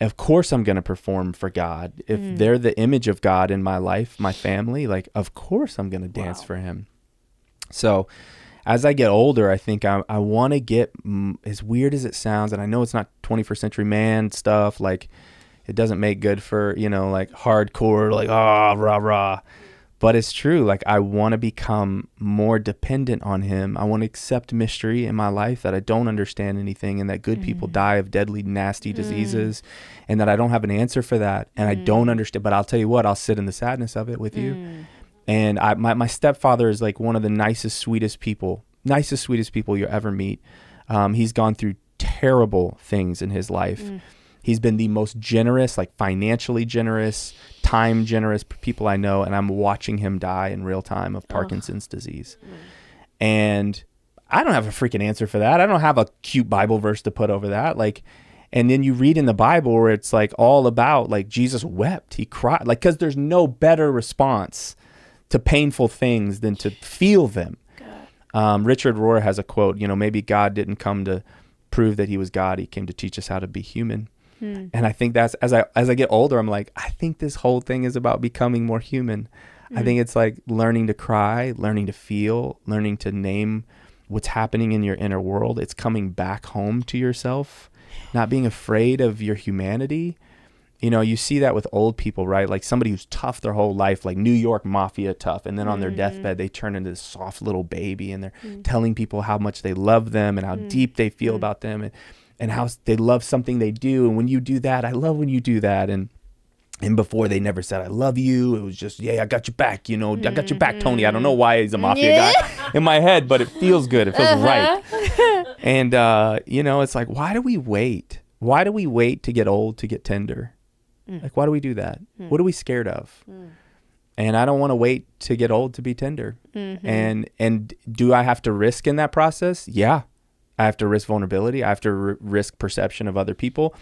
Of course I'm going to perform for God. If they're the image of God in my life, my family, like, of course I'm going to dance for him. So as I get older, I think I want to get, as weird as it sounds, and I know it's not 21st century man stuff, like it doesn't make good for, like hardcore, like, rah, rah. But it's true. Like I want to become more dependent on him. I want to accept mystery in my life, that I don't understand anything, and that good people die of deadly, nasty diseases, and that I don't have an answer for that. And I don't understand, but I'll tell you what, I'll sit in the sadness of it with you. And my stepfather is like one of the nicest, sweetest people you'll ever meet. He's gone through terrible things in his life. He's been the most generous, like financially generous, time generous people I know, and I'm watching him die in real time of Parkinson's disease. And I don't have a freaking answer for that. I don't have a cute Bible verse to put over that. Like, and then you read in the Bible where it's like all about like Jesus wept, he cried, like, because there's no better response to painful things than to feel them. Richard Rohr has a quote, maybe God didn't come to prove that he was God. He came to teach us how to be human. And I think that's, as I get older, I'm like, I think this whole thing is about becoming more human. I think it's like learning to cry, learning to feel, learning to name what's happening in your inner world. It's coming back home to yourself, not being afraid of your humanity. You see that with old people, right? Like somebody who's tough their whole life, like New York mafia tough. And then on their deathbed, they turn into this soft little baby, and they're telling people how much they love them and how deep they feel about them. And how they love something they do. And when you do that, I love when you do that. And before, they never said, I love you. It was just, yeah, I got your back, I got your back, Tony. I don't know why he's a mafia guy in my head, but it feels good. It feels right. And, it's like, why do we wait? Why do we wait to get old to get tender? Like, why do we do that? What are we scared of? And I don't want to wait to get old to be tender. And do I have to risk in that process? Yeah. I have to risk vulnerability. I have to risk perception of other people.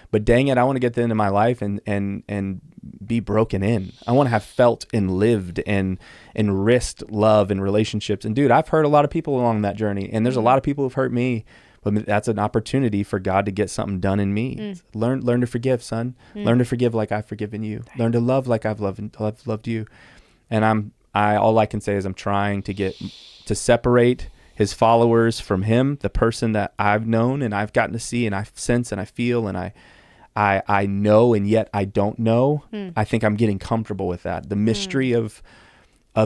But dang it, I want to get to the end of my life and be broken in. I want to have felt and lived and risked love and relationships. And dude, I've hurt a lot of people along that journey. And there's a lot of people who've hurt me. But that's an opportunity for God to get something done in me. Learn to forgive, son. Learn to forgive like I've forgiven you. Learn to love like I've loved you. And all I can say is I'm trying to get to separate his followers from him, the person that I've known and I've gotten to see and I sense and I feel and I know and yet I don't know. I think I'm getting comfortable with that. The mystery of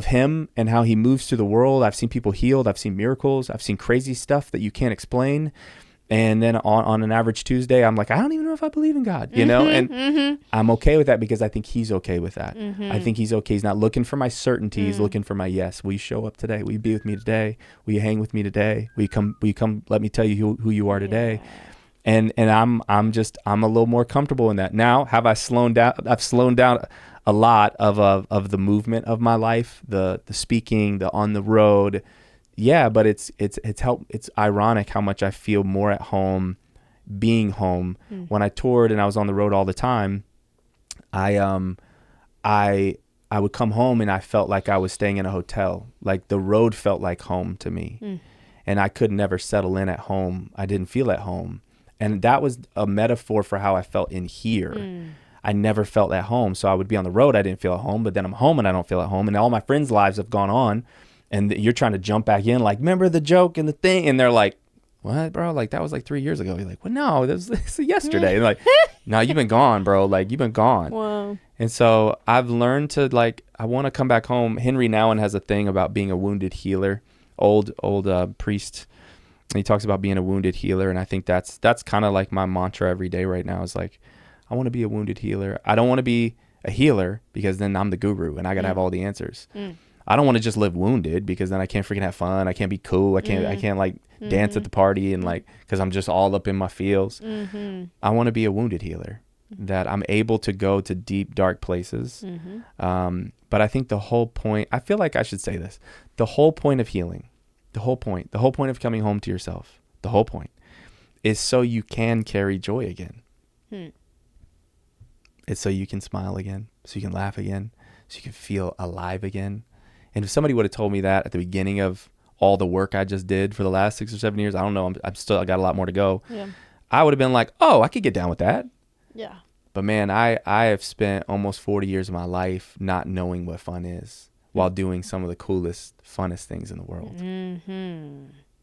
him and how he moves through the world. I've seen people healed. I've seen miracles. I've seen crazy stuff that you can't explain. And then on an average Tuesday, I'm like, I don't even know if I believe in God, you know? And I'm okay with that because I think he's okay with that. I think he's okay. He's not looking for my certainty. He's looking for my yes. Will you show up today? Will you be with me today? Will you hang with me today? Will you come let me tell you who you are today? And I'm a little more comfortable in that. Now, have I slowed down? I've slowed down a lot of the movement of my life, the speaking, the on the road. Yeah, but it's helped. It's ironic how much I feel more at home being home. When I toured and I was on the road all the time, I would come home and I felt like I was staying in a hotel. Like the road felt like home to me. And I could never settle in at home. I didn't feel at home. And that was a metaphor for how I felt in here. I never felt at home. So I would be on the road, I didn't feel at home, but then I'm home and I don't feel at home. And all my friends' lives have gone on. And you're trying to jump back in, like, remember the joke and the thing? And they're like, what, bro? Like, that was like 3 years ago. You're like, well, no, this was yesterday. And like, no, you've been gone, bro. Like, you've been gone. Wow. And so I've learned to, like, I want to come back home. Henry Nouwen has a thing about being a wounded healer, old priest. And he talks about being a wounded healer. And I think that's kind of like my mantra every day right now is like, I want to be a wounded healer. I don't want to be a healer because then I'm the guru and I got to have all the answers. I don't want to just live wounded because then I can't freaking have fun. I can't be cool. I can't like dance at the party and like, cause I'm just all up in my feels. I want to be a wounded healer that I'm able to go to deep, dark places. But I think the whole point, I feel like I should say this, the whole point of healing, the whole point of coming home to yourself, the whole point is so you can carry joy again. It's so you can smile again, so you can laugh again, so you can feel alive again. And if somebody would have told me that at the beginning of all the work I just did for the last 6 or 7 years, I don't know, I got a lot more to go. Yeah. I would have been like, oh, I could get down with that. Yeah. But man, I have spent almost 40 years of my life not knowing what fun is while doing some of the coolest, funnest things in the world.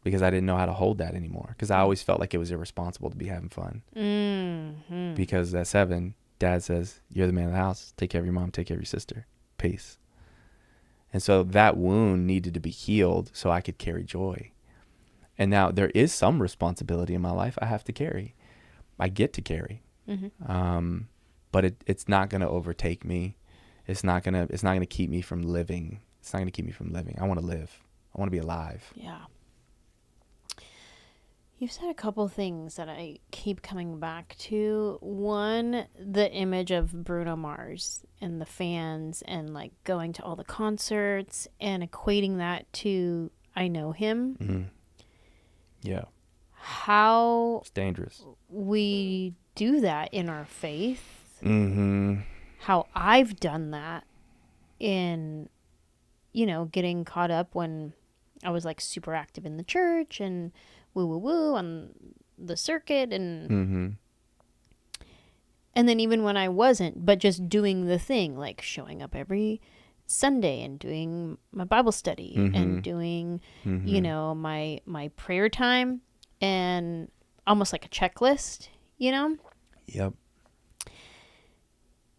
Because I didn't know how to hold that anymore. Because I always felt like it was irresponsible to be having fun. Because at 7, Dad says, you're the man of the house. Take care of your mom. Take care of your sister. Peace. And so that wound needed to be healed so I could carry joy. And now there is some responsibility in my life I have to carry. I get to carry. But it's not going to overtake me. It's not going to keep me from living. It's not going to keep me from living. I want to live. I want to be alive. Yeah. You've said a couple things that I keep coming back to. One, the image of Bruno Mars and the fans and like going to all the concerts and equating that to I know him. Yeah. How it's dangerous. We do that in our faith. How I've done that in, getting caught up when I was like super active in the church and woo on the circuit and then even when I wasn't, but just doing the thing, like showing up every Sunday and doing my Bible study and doing, my prayer time and almost like a checklist, Yep.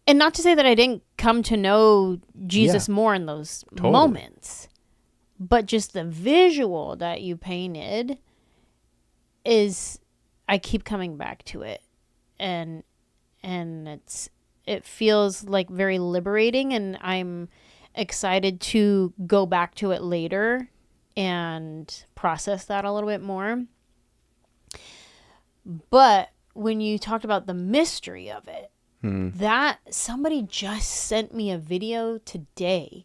And not to say that I didn't come to know Jesus more in those moments, but just the visual that you painted is, I keep coming back to it, and it feels like very liberating, and I'm excited to go back to it later and process that a little bit more. But when you talked about the mystery of it, that somebody just sent me a video today,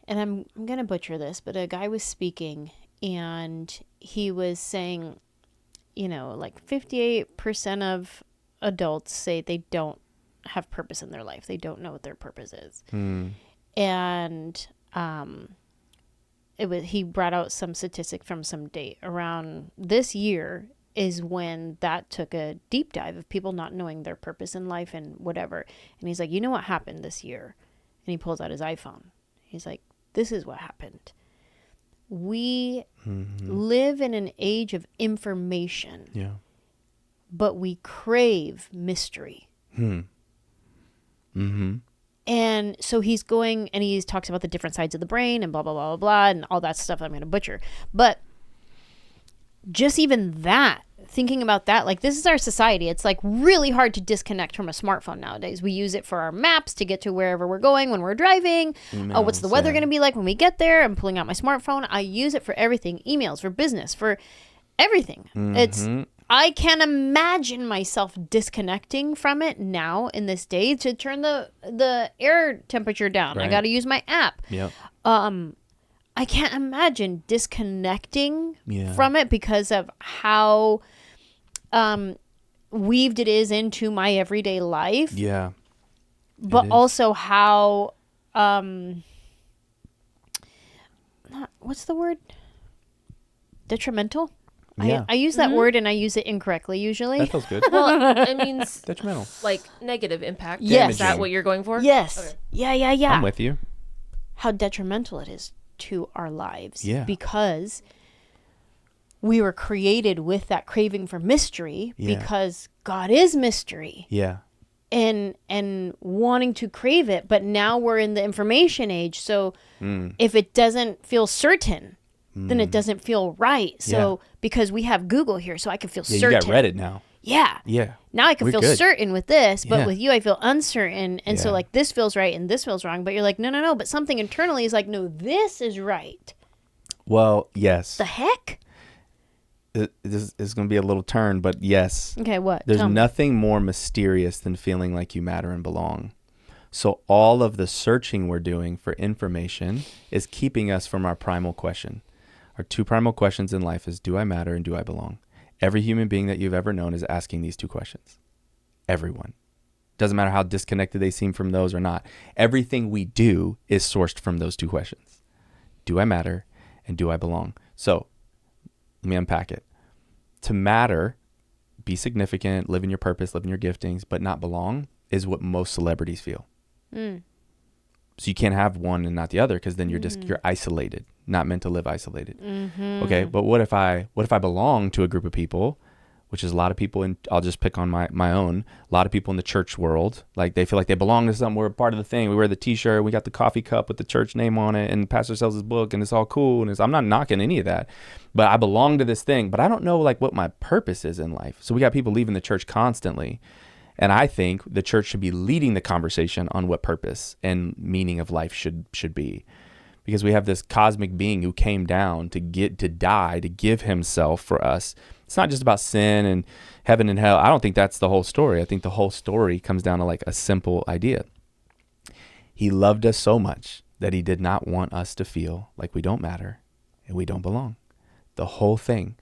and I'm gonna butcher this, but a guy was speaking and he was saying, like 58% of adults say they don't have purpose in their life. They don't know what their purpose is. And he brought out some statistic from some date around this year is when that took a deep dive of people not knowing their purpose in life and whatever. And he's like, what happened this year? And he pulls out his iPhone. He's like, this is what happened. we live in an age of information. Yeah. But we crave mystery. And so he's going and he talks about the different sides of the brain and blah, blah, blah, blah, blah, and all that stuff I'm going to butcher. But just even that, thinking about that, like this is our society. It's like really hard to disconnect from a smartphone nowadays. We use it for our maps to get to wherever we're going when we're driving. Oh, what's the weather going to be like when we get there? I'm pulling out my smartphone. I use it for everything, emails, for business, for everything. I can't imagine myself disconnecting from it now in this day to turn the air temperature down. Right. I got to use my app. Yep. I can't imagine disconnecting from it because of how weaved it is into my everyday life. Yeah. But also how, what's the word? Detrimental? Yeah. I use that word and I use it incorrectly usually. That feels good. Well, it means detrimental. Like negative impact. Yes. Is that what you're going for? Yes. Okay. Yeah. I'm with you. How detrimental it is to our lives. Yeah. Because we were created with that craving for mystery because God is mystery. Yeah. And wanting to crave it, but now we're in the information age. So if it doesn't feel certain, then it doesn't feel right. So because we have Google here, so I can feel certain. You got Reddit now. Yeah. Yeah. Now I can feel certain with this, but Yeah. with you I feel uncertain. And so like this feels right and this feels wrong. But you're like, no. But something internally is like, no, this is right. Well, yes. The heck? This is going to be a little turn, but yes. Okay, what? There's nothing more mysterious than feeling like you matter and belong. So all of the searching we're doing for information is keeping us from our primal question. Our two primal questions in life is, do I matter and do I belong? Every human being that you've ever known is asking these two questions. Everyone. Doesn't matter how disconnected they seem from those or not. Everything we do is sourced from those two questions. Do I matter and do I belong? So let me unpack it. To matter, be significant, live in your purpose, live in your giftings, but not belong is what most celebrities feel. So you can't have one and not the other because then you're isolated, not meant to live isolated. Okay, but what if I belong to a group of people, which is a lot of people in, I'll just pick on my own, a lot of people in the church world, like they feel like they belong to something. We're a part of the thing. We wear the t-shirt, we got the coffee cup with the church name on it, and the pastor sells his book and it's all cool. And I'm not knocking any of that, but I belong to this thing, but I don't know like what my purpose is in life. So we got people leaving the church constantly. And I think the church should be leading the conversation on what purpose and meaning of life should be. Because we have this cosmic being who came down to die, to give himself for us. It's not just about sin and heaven and hell. I don't think that's the whole story. I think the whole story comes down to like a simple idea. He loved us so much that he did not want us to feel like we don't matter and we don't belong. The whole thing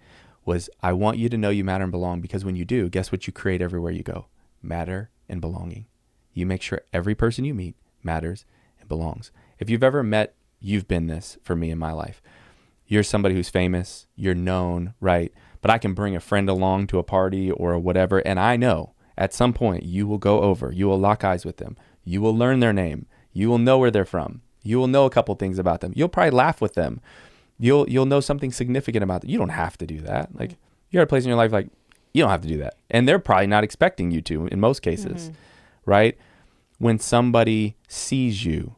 was, I want you to know you matter and belong, because when you do, guess what you create everywhere you go? Matter and belonging. You make sure every person you meet matters and belongs. If you've ever met, you've been this for me in my life. You're somebody who's famous, you're known, right? But I can bring a friend along to a party or whatever, and I know at some point you will go over, you will lock eyes with them, you will learn their name, you will know where they're from, you will know a couple things about them, you'll probably laugh with them, you'll know something significant about them. You don't have to do that. Like, you're at a place in your life like, you don't have to do that. And they're probably not expecting you to in most cases, right? When somebody sees you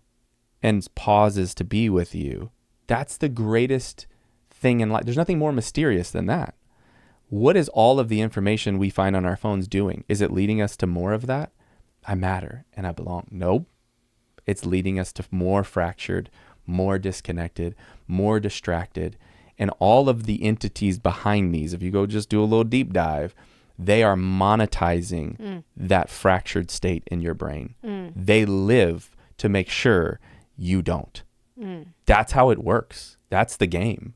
and pauses to be with you, that's the greatest thing in life. There's nothing more mysterious than that. What is all of the information we find on our phones doing? Is it leading us to more of that? I matter and I belong. Nope. It's leading us to more fractured, more disconnected, more distracted. And all of the entities behind these, if you go just do a little deep dive, they are monetizing that fractured state in your brain. They live to make sure you don't. That's how it works. That's the game.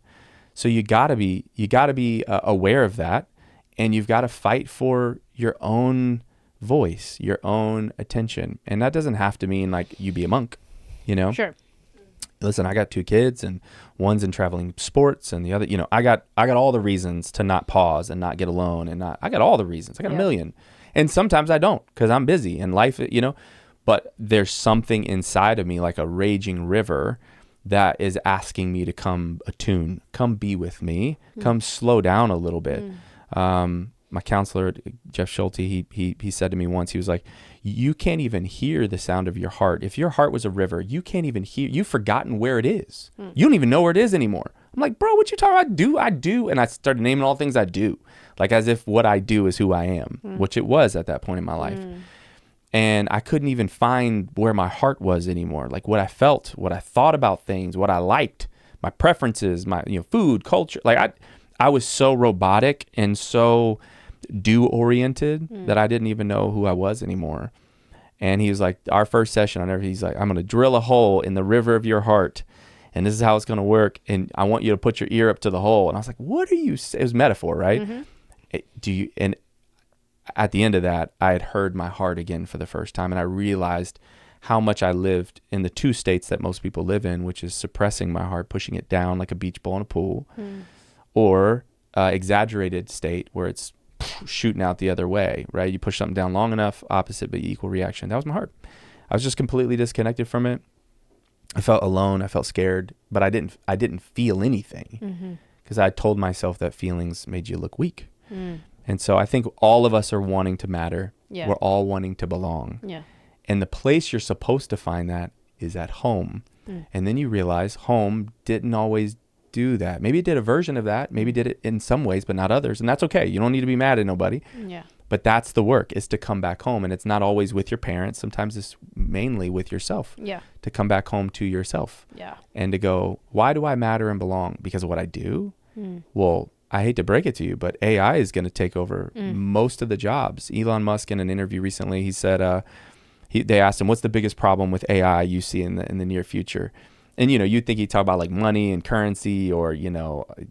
So you gotta be aware of that, and you've got to fight for your own voice, your own attention. And that doesn't have to mean like you be a monk, you know? Sure. Listen, I got 2 kids, and one's in traveling sports, and the other, you know, I got all the reasons to not pause and not get alone, and I got all the reasons. I got a million. And sometimes I don't, because I'm busy and life, you know, but there's something inside of me like a raging river that is asking me to come attune, come be with me, come slow down a little bit. My counselor, Jeff Schulte, he said to me once, he was like, you can't even hear the sound of your heart. If your heart was a river, you can't even hear, you've forgotten where it is. You don't even know where it is anymore. I'm like, bro, what you talking about? I do. And I started naming all the things I do, like as if what I do is who I am, which it was at that point in my life. And I couldn't even find where my heart was anymore. Like what I felt, what I thought about things, what I liked, my preferences, my food, culture. Like I was so robotic and so do-oriented that I didn't even know who I was anymore. And he was like, our first session, he's like, I'm going to drill a hole in the river of your heart. And this is how it's going to work. And I want you to put your ear up to the hole. And I was like, what are you saying? It was metaphor, right? And at the end of that, I had heard my heart again for the first time. And I realized how much I lived in the two states that most people live in, which is suppressing my heart, pushing it down like a beach ball in a pool, or exaggerated state where it's shooting out the other way, right? You push something down long enough, opposite but equal reaction. That was my heart. I was just completely disconnected from it. I felt alone. I felt scared, but I didn't feel anything because I told myself that feelings made you look weak. And so I think all of us are wanting to matter. Yeah. We're all wanting to belong. Yeah. And the place you're supposed to find that is at home. And then you realize home didn't always do that. Maybe it did a version of that. Maybe it did it in some ways, but not others. And that's okay. You don't need to be mad at nobody. Yeah. But that's the work, is to come back home. And it's not always with your parents. Sometimes it's mainly with yourself. Yeah. To come back home to yourself. Yeah. And to go, why do I matter and belong? Because of what I do? Well, I hate to break it to you, but AI is going to take over most of the jobs. Elon Musk, in an interview recently, he said, they asked him, what's the biggest problem with AI you see in the near future? And, you'd think he'd talk about like money and currency or,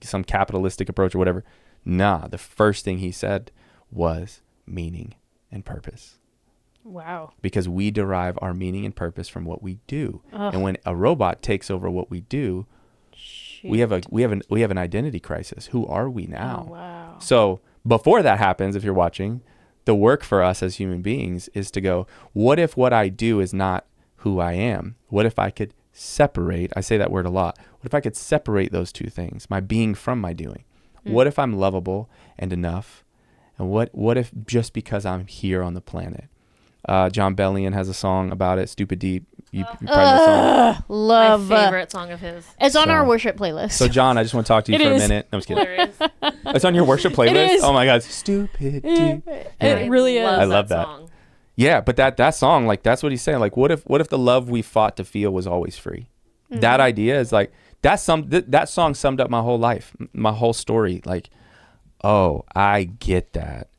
some capitalistic approach or whatever. Nah, the first thing he said was meaning and purpose. Wow. Because we derive our meaning and purpose from what we do. Ugh. And when a robot takes over what we do, we have an identity crisis. Who are we now? Oh, wow. So before that happens, if you're watching, the work for us as human beings is to go, what if what I do is not who I am? What if I could separate? I say that word a lot. What if I could separate those two things, my being from my doing? What if I'm lovable and enough? And what if just because I'm here on the planet? John Bellion has a song about it, Stupid Deep. You probably know the song. Love. My favorite song of his. It's on our worship playlist. So John, I just want to talk to you for a minute. No, I'm just kidding. It's on your worship playlist? It is. Oh my God. Stupid Deep. Yeah. It really is. I love that song. Yeah, but that song, like, that's what he's saying. Like, what if the love we fought to feel was always free? That idea is like, that song summed up my whole life, my whole story. Like, oh, I get that.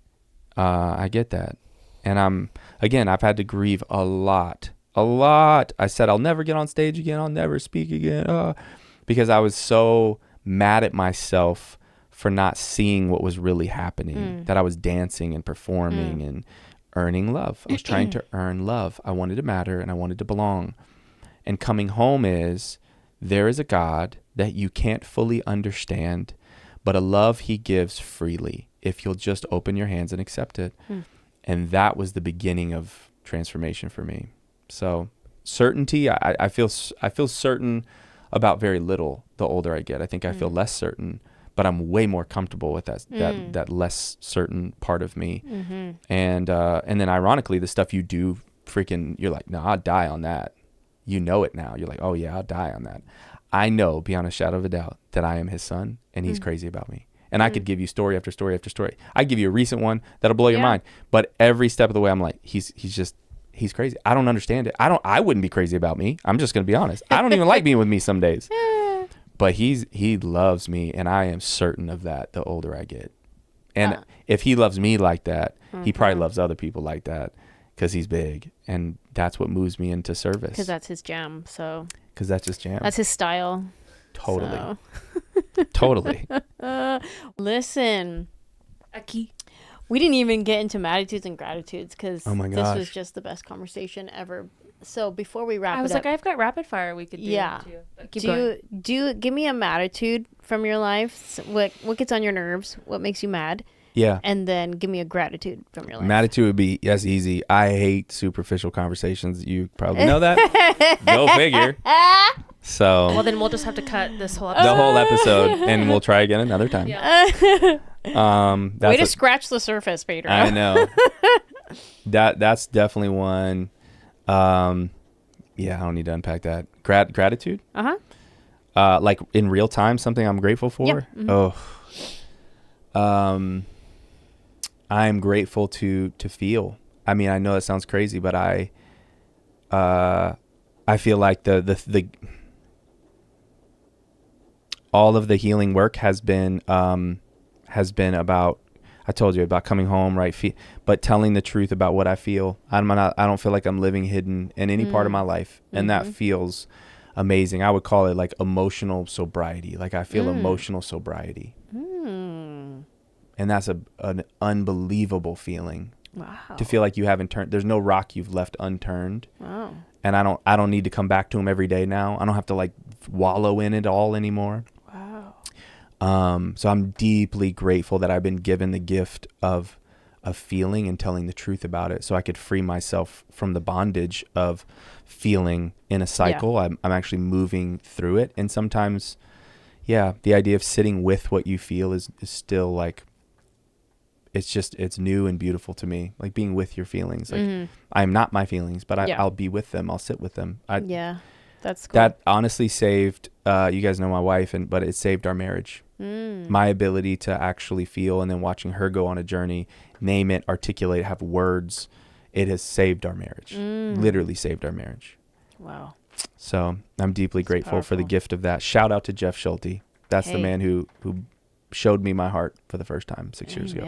I get that. And I've had to grieve a lot. I said, I'll never get on stage again. I'll never speak again. Because I was so mad at myself for not seeing what was really happening, that I was dancing and performing and earning love. I was trying to earn love. I wanted to matter and I wanted to belong. And coming home is, there is a God that you can't fully understand, but a love he gives freely if you'll just open your hands and accept it. And that was the beginning of transformation for me. So certainty, I feel certain about very little the older I get. I think I feel less certain, but I'm way more comfortable with that less certain part of me. And then ironically, the stuff you do, you're like, no, I'll die on that. You know it now. You're like, oh yeah, I'll die on that. I know beyond a shadow of a doubt that I am his son and he's crazy about me. And I could give you story after story after story. I give you a recent one that'll blow your mind. But every step of the way, I'm like, he's crazy. I don't understand it. I wouldn't be crazy about me. I'm just going to be honest. I don't even like being with me some days. But he loves me, and I am certain of that the older I get. And if he loves me like that, he probably loves other people like that because he's big. And that's what moves me into service. Because that's his jam. So. Because that's his jam. That's his style. Totally. So. Totally. Listen. Aki. We didn't even get into attitudes and gratitudes because this was just the best conversation ever. So before we wrap it up. I was like, I've got rapid fire we could do. Yeah. Give me a attitude from your life. What gets on your nerves? What makes you mad? Yeah. And then give me a gratitude from your life. Attitude would be, yes, easy. I hate superficial conversations. You probably know that. Go figure. So well, then we'll just have to cut this whole episode. the whole episode, and we'll try again another time. Yeah. Way to scratch the surface, Pedro. I know. That's definitely one. Yeah, I don't need to unpack that. Gratitude. Like in real time, something I'm grateful for. Yep. I'm grateful to feel. I mean, I know that sounds crazy, but I feel like the all of the healing work has been about, I told you, about coming home, right? But telling the truth about what I feel. I don't feel like I'm living hidden in any part of my life. And that feels amazing. I would call it like emotional sobriety. Like I feel emotional sobriety. And that's an unbelievable feeling. Wow. To feel like you haven't turned, there's no rock you've left unturned. Wow. And I don't need to come back to them every day now. I don't have to like wallow in it all anymore. Wow. So I'm deeply grateful that I've been given the gift of feeling and telling the truth about it, so I could free myself from the bondage of feeling in a cycle. I'm actually moving through it. And sometimes, the idea of sitting with what you feel is still like, it's new and beautiful to me. Like being with your feelings. Like I'm not my feelings, but I'll be with them. I'll sit with them. That's cool. That honestly saved, you guys know my wife, but it saved our marriage. My ability to actually feel, and then watching her go on a journey, name it, articulate, have words, it has saved our marriage. Literally saved our marriage. Wow. So I'm deeply grateful for the gift of that. Shout out to Jeff Schulte. That's the man who showed me my heart for the first time 6 years ago.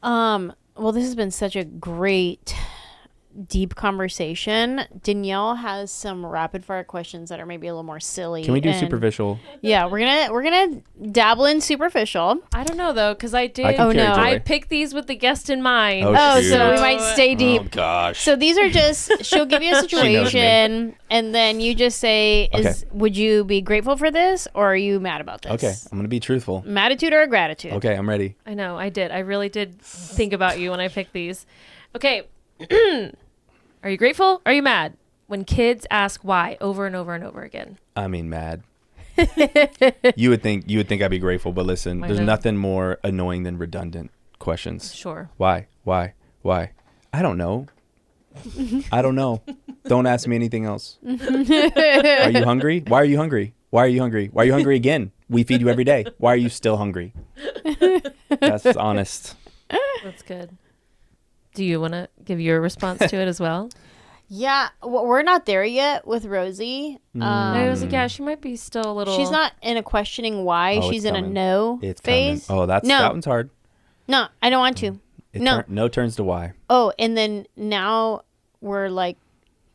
Well, this has been such a great, deep conversation. Danielle has some rapid fire questions that are maybe a little more silly. Can we do superficial? Yeah, we're gonna dabble in superficial. I don't know though, because I did. I picked these with the guest in mind. Oh, so we might stay deep. Oh gosh. So these are just, she'll give you a situation, and then you just say, would you be grateful for this, or are you mad about this? Okay, I'm gonna be truthful. Attitude or gratitude? Okay, I'm ready. I know, I did. I really did think about you when I picked these. Okay. Are you grateful? Or are you mad when kids ask why over and over and over again? I mean, mad. You would think I'd be grateful, but listen, there's nothing more annoying than redundant questions. Sure. Why? I don't know. I don't know. Don't ask me anything else. Are you hungry? Why are you hungry? Why are you hungry? Why are you hungry again? We feed you every day. Why are you still hungry? That's honest. That's good. Do you want to give your response to it as well? Yeah, well, we're not there yet with Rosie. I was like, she might be still a little. She's not in a questioning why. She's in a no phase. Coming. Oh, that one's hard. No, I don't want to. No turns to why. Oh, and then now we're like,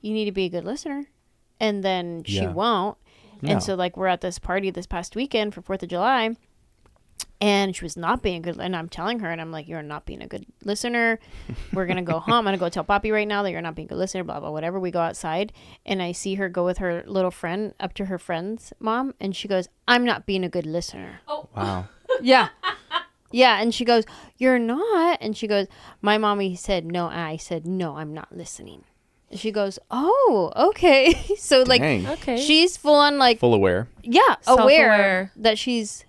you need to be a good listener. And then she won't. No. And so like we're at this party this past weekend for 4th of July. And she was not being a good, and I'm telling her, and I'm like, you're not being a good listener. We're going to go home. I'm going to go tell Poppy right now that you're not being a good listener, blah, blah, whatever. We go outside, and I see her go with her little friend up to her friend's mom, and she goes, I'm not being a good listener. Oh. Wow. Yeah. Yeah, and she goes, you're not. And she goes, my mommy said no, and I said, no, I'm not listening. And she goes, oh, okay. So, like, she's full on, like. Full aware. Yeah, aware that she's.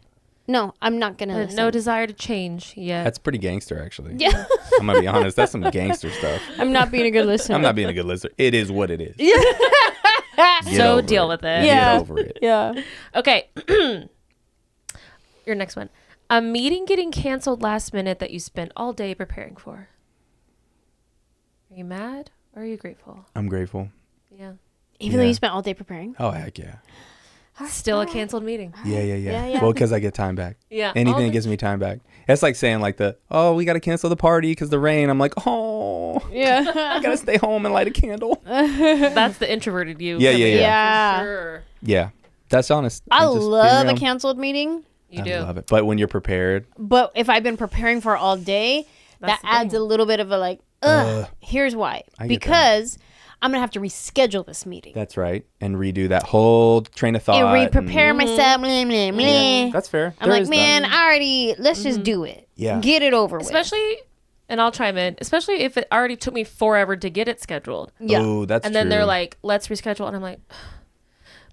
No, I'm not going to listen. No desire to change yet. That's pretty gangster, actually. Yeah. I'm going to be honest. That's some gangster stuff. I'm not being a good listener. I'm not being a good listener. It is what it is. So deal with it. Yeah. Get over it. Yeah. Okay. Your next one. A meeting getting canceled last minute that you spent all day preparing for. Are you mad or are you grateful? I'm grateful. Yeah. Even though you spent all day preparing? Oh, heck yeah. Still a canceled meeting. Yeah. Well, because I get time back. Yeah. Anything that gives me time back. It's like saying like we got to cancel the party because the rain. I'm like, oh. Yeah. I got to stay home and light a candle. That's the introverted you. Yeah. For sure. Yeah. That's honest. I love a canceled meeting. You do. I love it. But when you're prepared. But if I've been preparing for all day, that adds a little bit of a like, here's why. Because I'm going to have to reschedule this meeting. That's right. And redo that whole train of thought. And re-prepare myself. Blah, blah, blah. Yeah, that's fair. I'm like, man, let's just do it. Yeah. Get it over with. Especially, and I'll chime in, especially if it already took me forever to get it scheduled. Yeah. Oh, that's And then they're like, let's reschedule. And I'm like,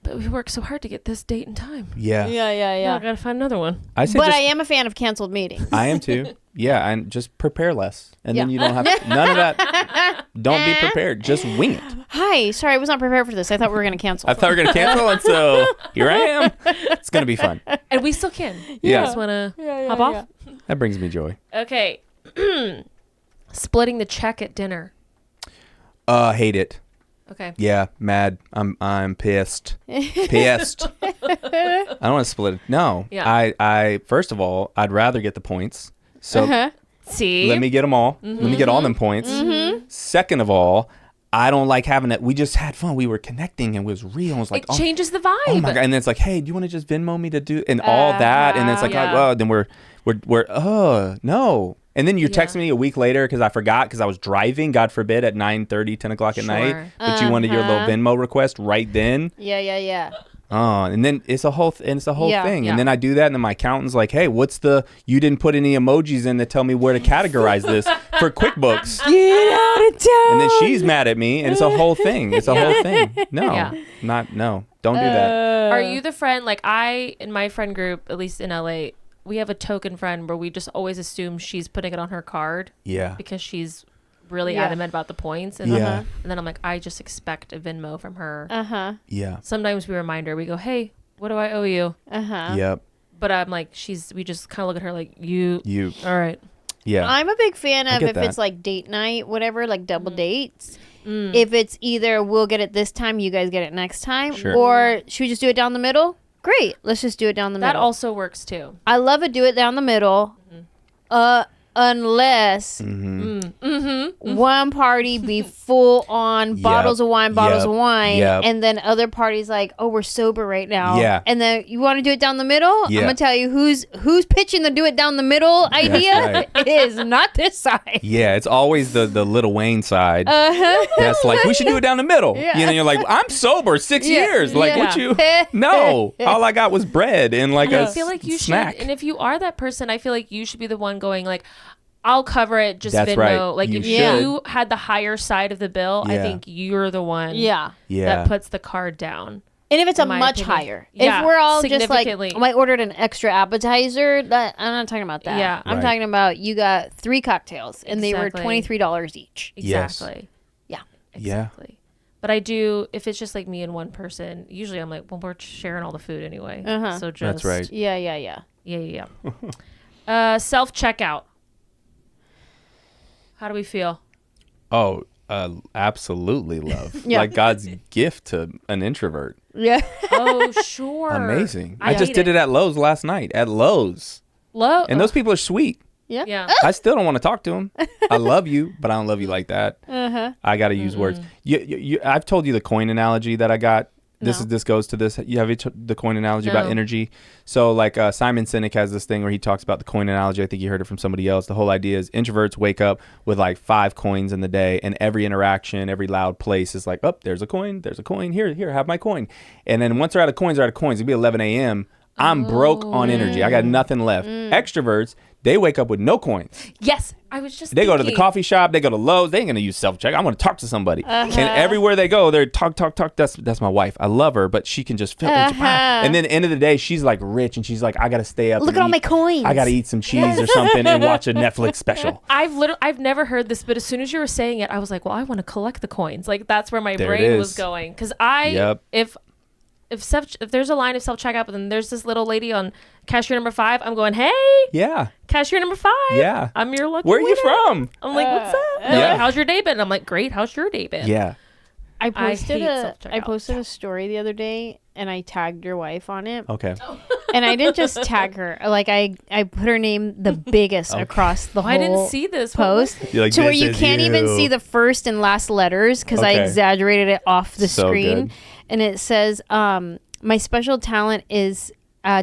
but we worked so hard to get this date and time. Yeah. Yeah, I gotta find another one. I say But I am a fan of canceled meetings. I am too. Yeah, and just prepare less. And then you don't have none of that. Don't be prepared. Just wing it. Hi. Sorry, I was not prepared for this. I thought we were going to cancel. I thought we were going to cancel, and so here I am. It's going to be fun. And we still can. Yeah. You just want to hop off? That brings me joy. Okay. Splitting the check at dinner. Hate it. Okay. Yeah, mad. I'm pissed. Pissed. I don't want to split it. No. Yeah. I first of all, I'd rather get the points. So See? let me get them all. Let me get all them points. Second of all, I don't like having it. We just had fun. We were connecting and it was real. It was like, it changes the vibe. Oh my God. And then it's like, hey, do you want to just Venmo me to do and all that? And it's like, oh, then we're no. And then you text me a week later because I forgot because I was driving, God forbid, at 9:30, 10 o'clock at night. But you wanted your little Venmo request right then. Yeah. Oh, and then it's a whole thing. Yeah. And then I do that, and then my accountant's like, "Hey, you didn't put any emojis in to tell me where to categorize this for QuickBooks." Get out of town. And then she's mad at me, and it's a whole thing. It's a whole thing. No, don't do that. Are you the friend, like in my friend group, at least in LA, we have a token friend where we just always assume she's putting it on her card. Yeah. Because she's really adamant about the points. And, and then I'm like, I just expect a Venmo from her. Yeah. Sometimes we remind her, we go, hey, what do I owe you? Yep. But I'm like, we just kind of look at her like, you. All right. Yeah. I'm a big fan of if that. it's like date night, whatever, like double dates. If it's either we'll get it this time, you guys get it next time, or should we just do it down the middle? Great. Let's just do it down the middle. That also works too. I love it. Do it down the middle. Unless one party be full on bottles of wine, and then other parties like, oh, we're sober right now. Yeah. And then you want to do it down the middle? Yeah. I'm gonna tell you who's pitching the do it down the middle idea. Right. It is not this side. Yeah, it's always the Lil Wayne side. That's like, we should do it down the middle. You know, you're like, I'm sober 6 years. Like, what you? No, all I got was bread and like I feel like you snack. should, and if you are that person, I feel like you should be the one going like, I'll cover it, just That's Venmo. right. Like if you had the higher side of the bill, I think you're the one that puts the card down. And if it's a much higher. If we're all just like, I ordered an extra appetizer, that I'm not talking about that. Yeah. I'm talking about you got 3 cocktails and they were $23 each. Exactly. Yes. Yeah. Exactly. But I do, if it's just like me and one person, usually I'm like, well, we're sharing all the food anyway. So just. That's right. Yeah. Self-checkout. How do we feel? Oh, absolutely love. Like God's gift to an introvert. Yeah. Oh, sure. Amazing. I just did it at Lowe's last night. At Lowe's. And those people are sweet. Yeah. I still don't want to talk to them. I love you, but I don't love you like that. I got to use words. I've told you the coin analogy that I got. This goes to this. You have the coin analogy about energy. So like Simon Sinek has this thing where he talks about the coin analogy. I think you heard it from somebody else. The whole idea is introverts wake up with like 5 coins in the day, and every interaction, every loud place is like, oh, there's a coin. Here, have my coin. And then once they're out of coins, It'll be 11 a.m. I'm broke on energy. I got nothing left. Extroverts, they wake up with no coins. Yes, I was just They go to the coffee shop. They go to Lowe's. They ain't going to use self-check. I want to talk to somebody. And everywhere they go, they're talk. That's my wife. I love her, but she can just feel And then at the end of the day, she's like rich, and she's like, I got to stay up. Look at all my coins. I got to eat some cheese or something and watch a Netflix special. I've never heard this, but as soon as you were saying it, I was like, well, I want to collect the coins. Like that's where my brain was going. Because if there's a line of self-checkout, but then there's this little lady on cashier number 5, I'm going, hey, cashier number 5, I'm your lucky Where are you winner. from? I'm like, what's up? Like, how's your day been? And I'm like, great. How's your day been? Yeah. I posted a story the other day and I tagged your wife on it. Okay. And I didn't just tag her. Like I put her name the biggest across the whole I didn't see this post like, to where you can't even see the first and last letters because I exaggerated it off the screen. Good. And it says, my special talent is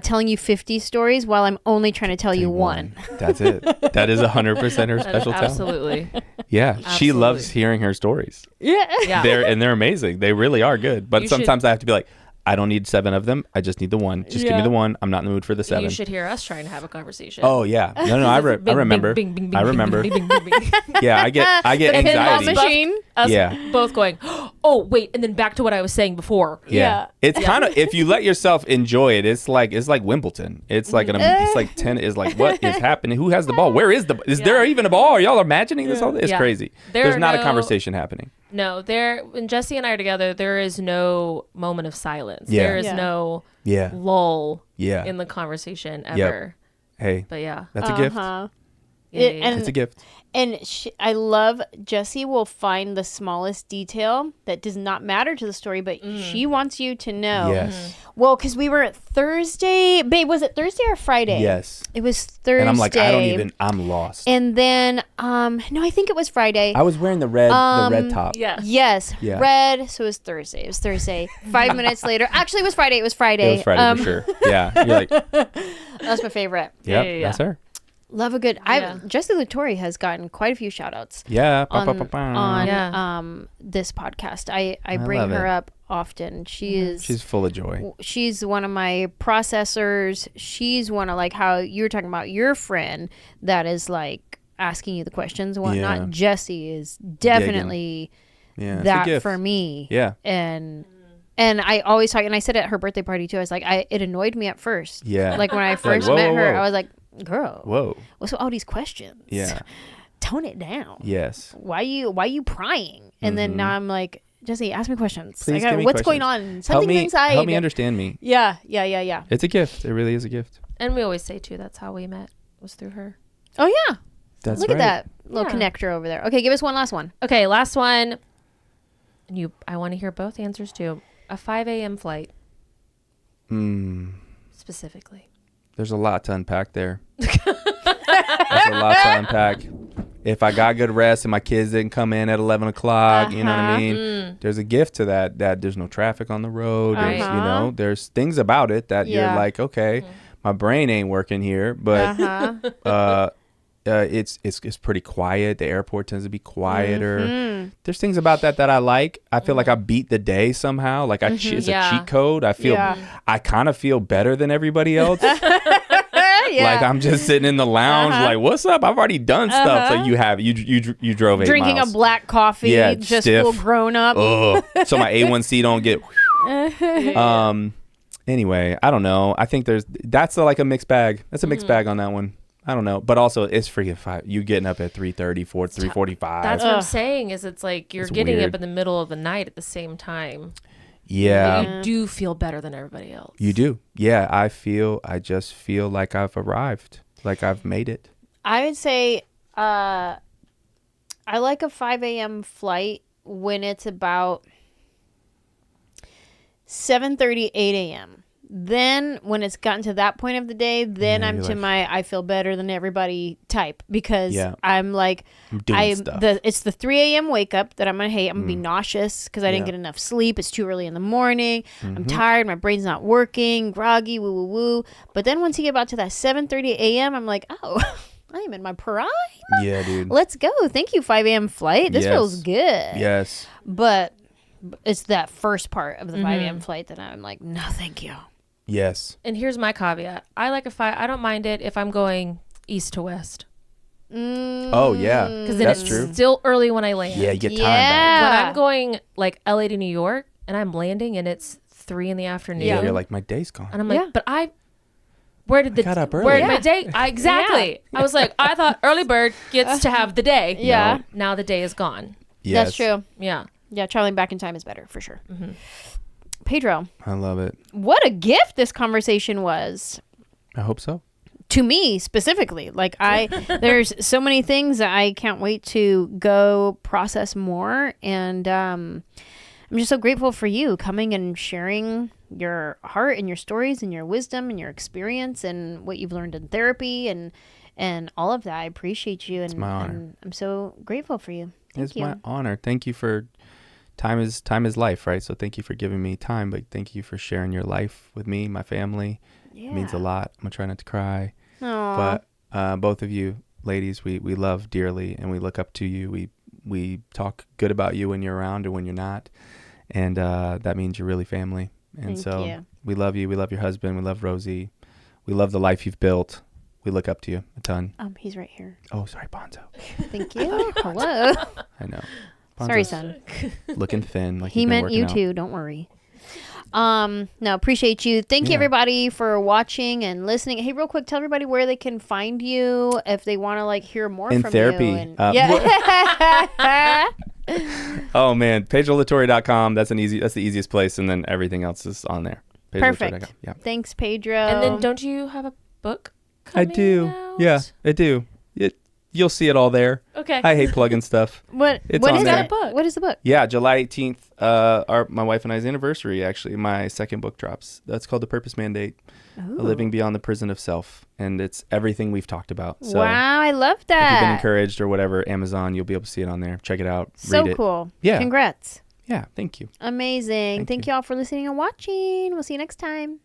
telling you 50 stories while I'm only trying to tell you one. That's it. That is 100% her special talent. Absolutely. Yeah. She loves hearing her stories. Yeah. They're amazing. They really are good. But sometimes I have to be like, I don't need 7 of them. I just need the one. Just give me the one. I'm not in the mood for the 7. You should hear us trying to have a conversation. Oh yeah. No, I remember. I remember. Yeah, I get anxiety. Machine. Us both going, oh wait, and then back to what I was saying before. Yeah. It's kind of, if you let yourself enjoy it, it's like Wimbledon. It's like it's like 10 is like, what is happening? Who has the ball? Where is is there even a ball? Are y'all imagining this? It's crazy. There's not a conversation happening. No, when Jesse and I are together, there is no moment of silence. Yeah. There is no lull in the conversation ever. Yep. Hey, but that's a gift. It's a gift. And I love Jesse will find the smallest detail that does not matter to the story, but she wants you to know. Yes. Well, because we were at Thursday. Babe, was it Thursday or Friday? Yes. It was Thursday. And I'm like, I'm lost. And then, no, I think it was Friday. I was wearing the red top. Yeah. Yes. Yeah. Red. So it was Thursday. It was Thursday. 5 minutes later. Actually, it was Friday. It was Friday. It was Friday for sure. Yeah. You're like. That's my favorite. Yep, that's her. Love a good. Anjelah LaTorre has gotten quite a few shout outs. Yeah. On this podcast. I bring her up often. She's full of joy. She's one of my processors. She's one of, like, how you were talking about your friend that is like asking you the questions and whatnot. Yeah. Jesse is definitely that for me. Yeah. And I always talk, and I said it at her birthday party too. I was like, it annoyed me at first. Yeah. Like when I first met her, I was like, girl, what's with all these questions? Yeah. Tone it down. Yes. Why you prying? And then now I'm like, Jesse, ask me questions. Please give me what's questions. going on? Something's inside. Help me understand me. Yeah. It's a gift. It really is a gift. And we always say too, that's how we met, was through her. Oh yeah. That's Look at that little connector over there. Okay, give us one last one. Okay, last one. I want to hear both answers too. A 5 a.m. flight. Specifically. There's a lot to unpack there. There's a lot to unpack. If I got good rest and my kids didn't come in at 11 o'clock, you know what I mean? There's a gift to that there's no traffic on the road. There's, there's things about it that you're like, okay, my brain ain't working here, but it's pretty quiet. The airport tends to be quieter. There's things about that I like. I feel like I beat the day somehow. Like it's a cheat code. I feel I kind of feel better than everybody else. Like I'm just sitting in the lounge like, what's up? I've already done stuff. So you drove 8 drinking miles. A black coffee, just stiff. full grown up. So my A1C don't get anyway, I don't know. I think that's like a mixed bag. That's a mixed bag on that one. I don't know, but also it's freaking 5. You getting up at 3:30, 3:45. That's what I'm saying. Is it's like you're getting up in the middle of the night at the same time. Yeah, but you do feel better than everybody else. You do. Yeah, I just feel like I've arrived, like I've made it. I would say, I like a 5 a.m. flight when it's about 7:30, 8 a.m. Then when it's gotten to that point of the day, then I'm to my I feel better than everybody type, because I'm like, it's the 3 a.m. wake up that I'm gonna hate. I'm gonna be nauseous because I didn't get enough sleep. It's too early in the morning. I'm tired. My brain's not working. Groggy. Woo woo woo. But then once you get about to that 7:30 a.m., I'm like, oh, I am in my prime. Yeah, dude. Let's go. Thank you, 5 a.m. flight. This feels good. Yes. But it's that first part of the 5 a.m. flight that I'm like, no, thank you. Yes. And here's my caveat. I like I don't mind it if I'm going east to west. Oh, yeah. Because then it's still early when I land. Yeah, you get time back. When I'm going like LA to New York and I'm landing and it's 3 in the afternoon. Yeah, you're like, my day's gone. And I'm like, but where did my day? Exactly. I was like, I thought early bird gets to have the day. Yeah. Now the day is gone. Yes. That's true. Yeah. Yeah, traveling back in time is better for sure. Pedro, I love it. What a gift this conversation was. I hope so. To me specifically, like there's so many things that I can't wait to go process more, and I'm just so grateful for you coming and sharing your heart and your stories and your wisdom and your experience and what you've learned in therapy and all of that. I appreciate you, and it's my honor. And I'm so grateful for you. It's my honor. Thank you for. Time is life, right? So thank you for giving me time, but thank you for sharing your life with me, my family. It means a lot. I'm gonna try not to cry. Aww. But both of you ladies, we love dearly, and we look up to you. We talk good about you when you're around and when you're not, and that means you're really family. And Thank you. we love you. We love your husband. We love Rosie. We love the life you've built. We look up to you a ton. He's right here. Oh, sorry, Bonzo. Thank you. Hello. I know. Sorry, son. Looking thin. Like he meant you too. Don't worry. No, appreciate you. Thank you everybody for watching and listening. Hey, real quick, tell everybody where they can find you if they want to like hear more in from therapy. you. Yeah. Oh man, PedroLaTorre.com. That's the easiest place, and then everything else is on there. Perfect. Yeah. Thanks, Pedro. And then don't you have a book coming I do. out? Yeah, I do. You'll see it all there. Okay. I hate plugging stuff. What is that book? What is the book? Yeah, July 18th, my wife and I's anniversary, actually, my second book drops. That's called The Purpose Mandate, Living Beyond the Prison of Self. And it's everything we've talked about. So wow, I love that. If you've been encouraged or whatever, Amazon, you'll be able to see it on there. Check it out. So read it. Cool. Yeah. Congrats. Yeah, thank you. Amazing. Thank you all for listening and watching. We'll see you next time.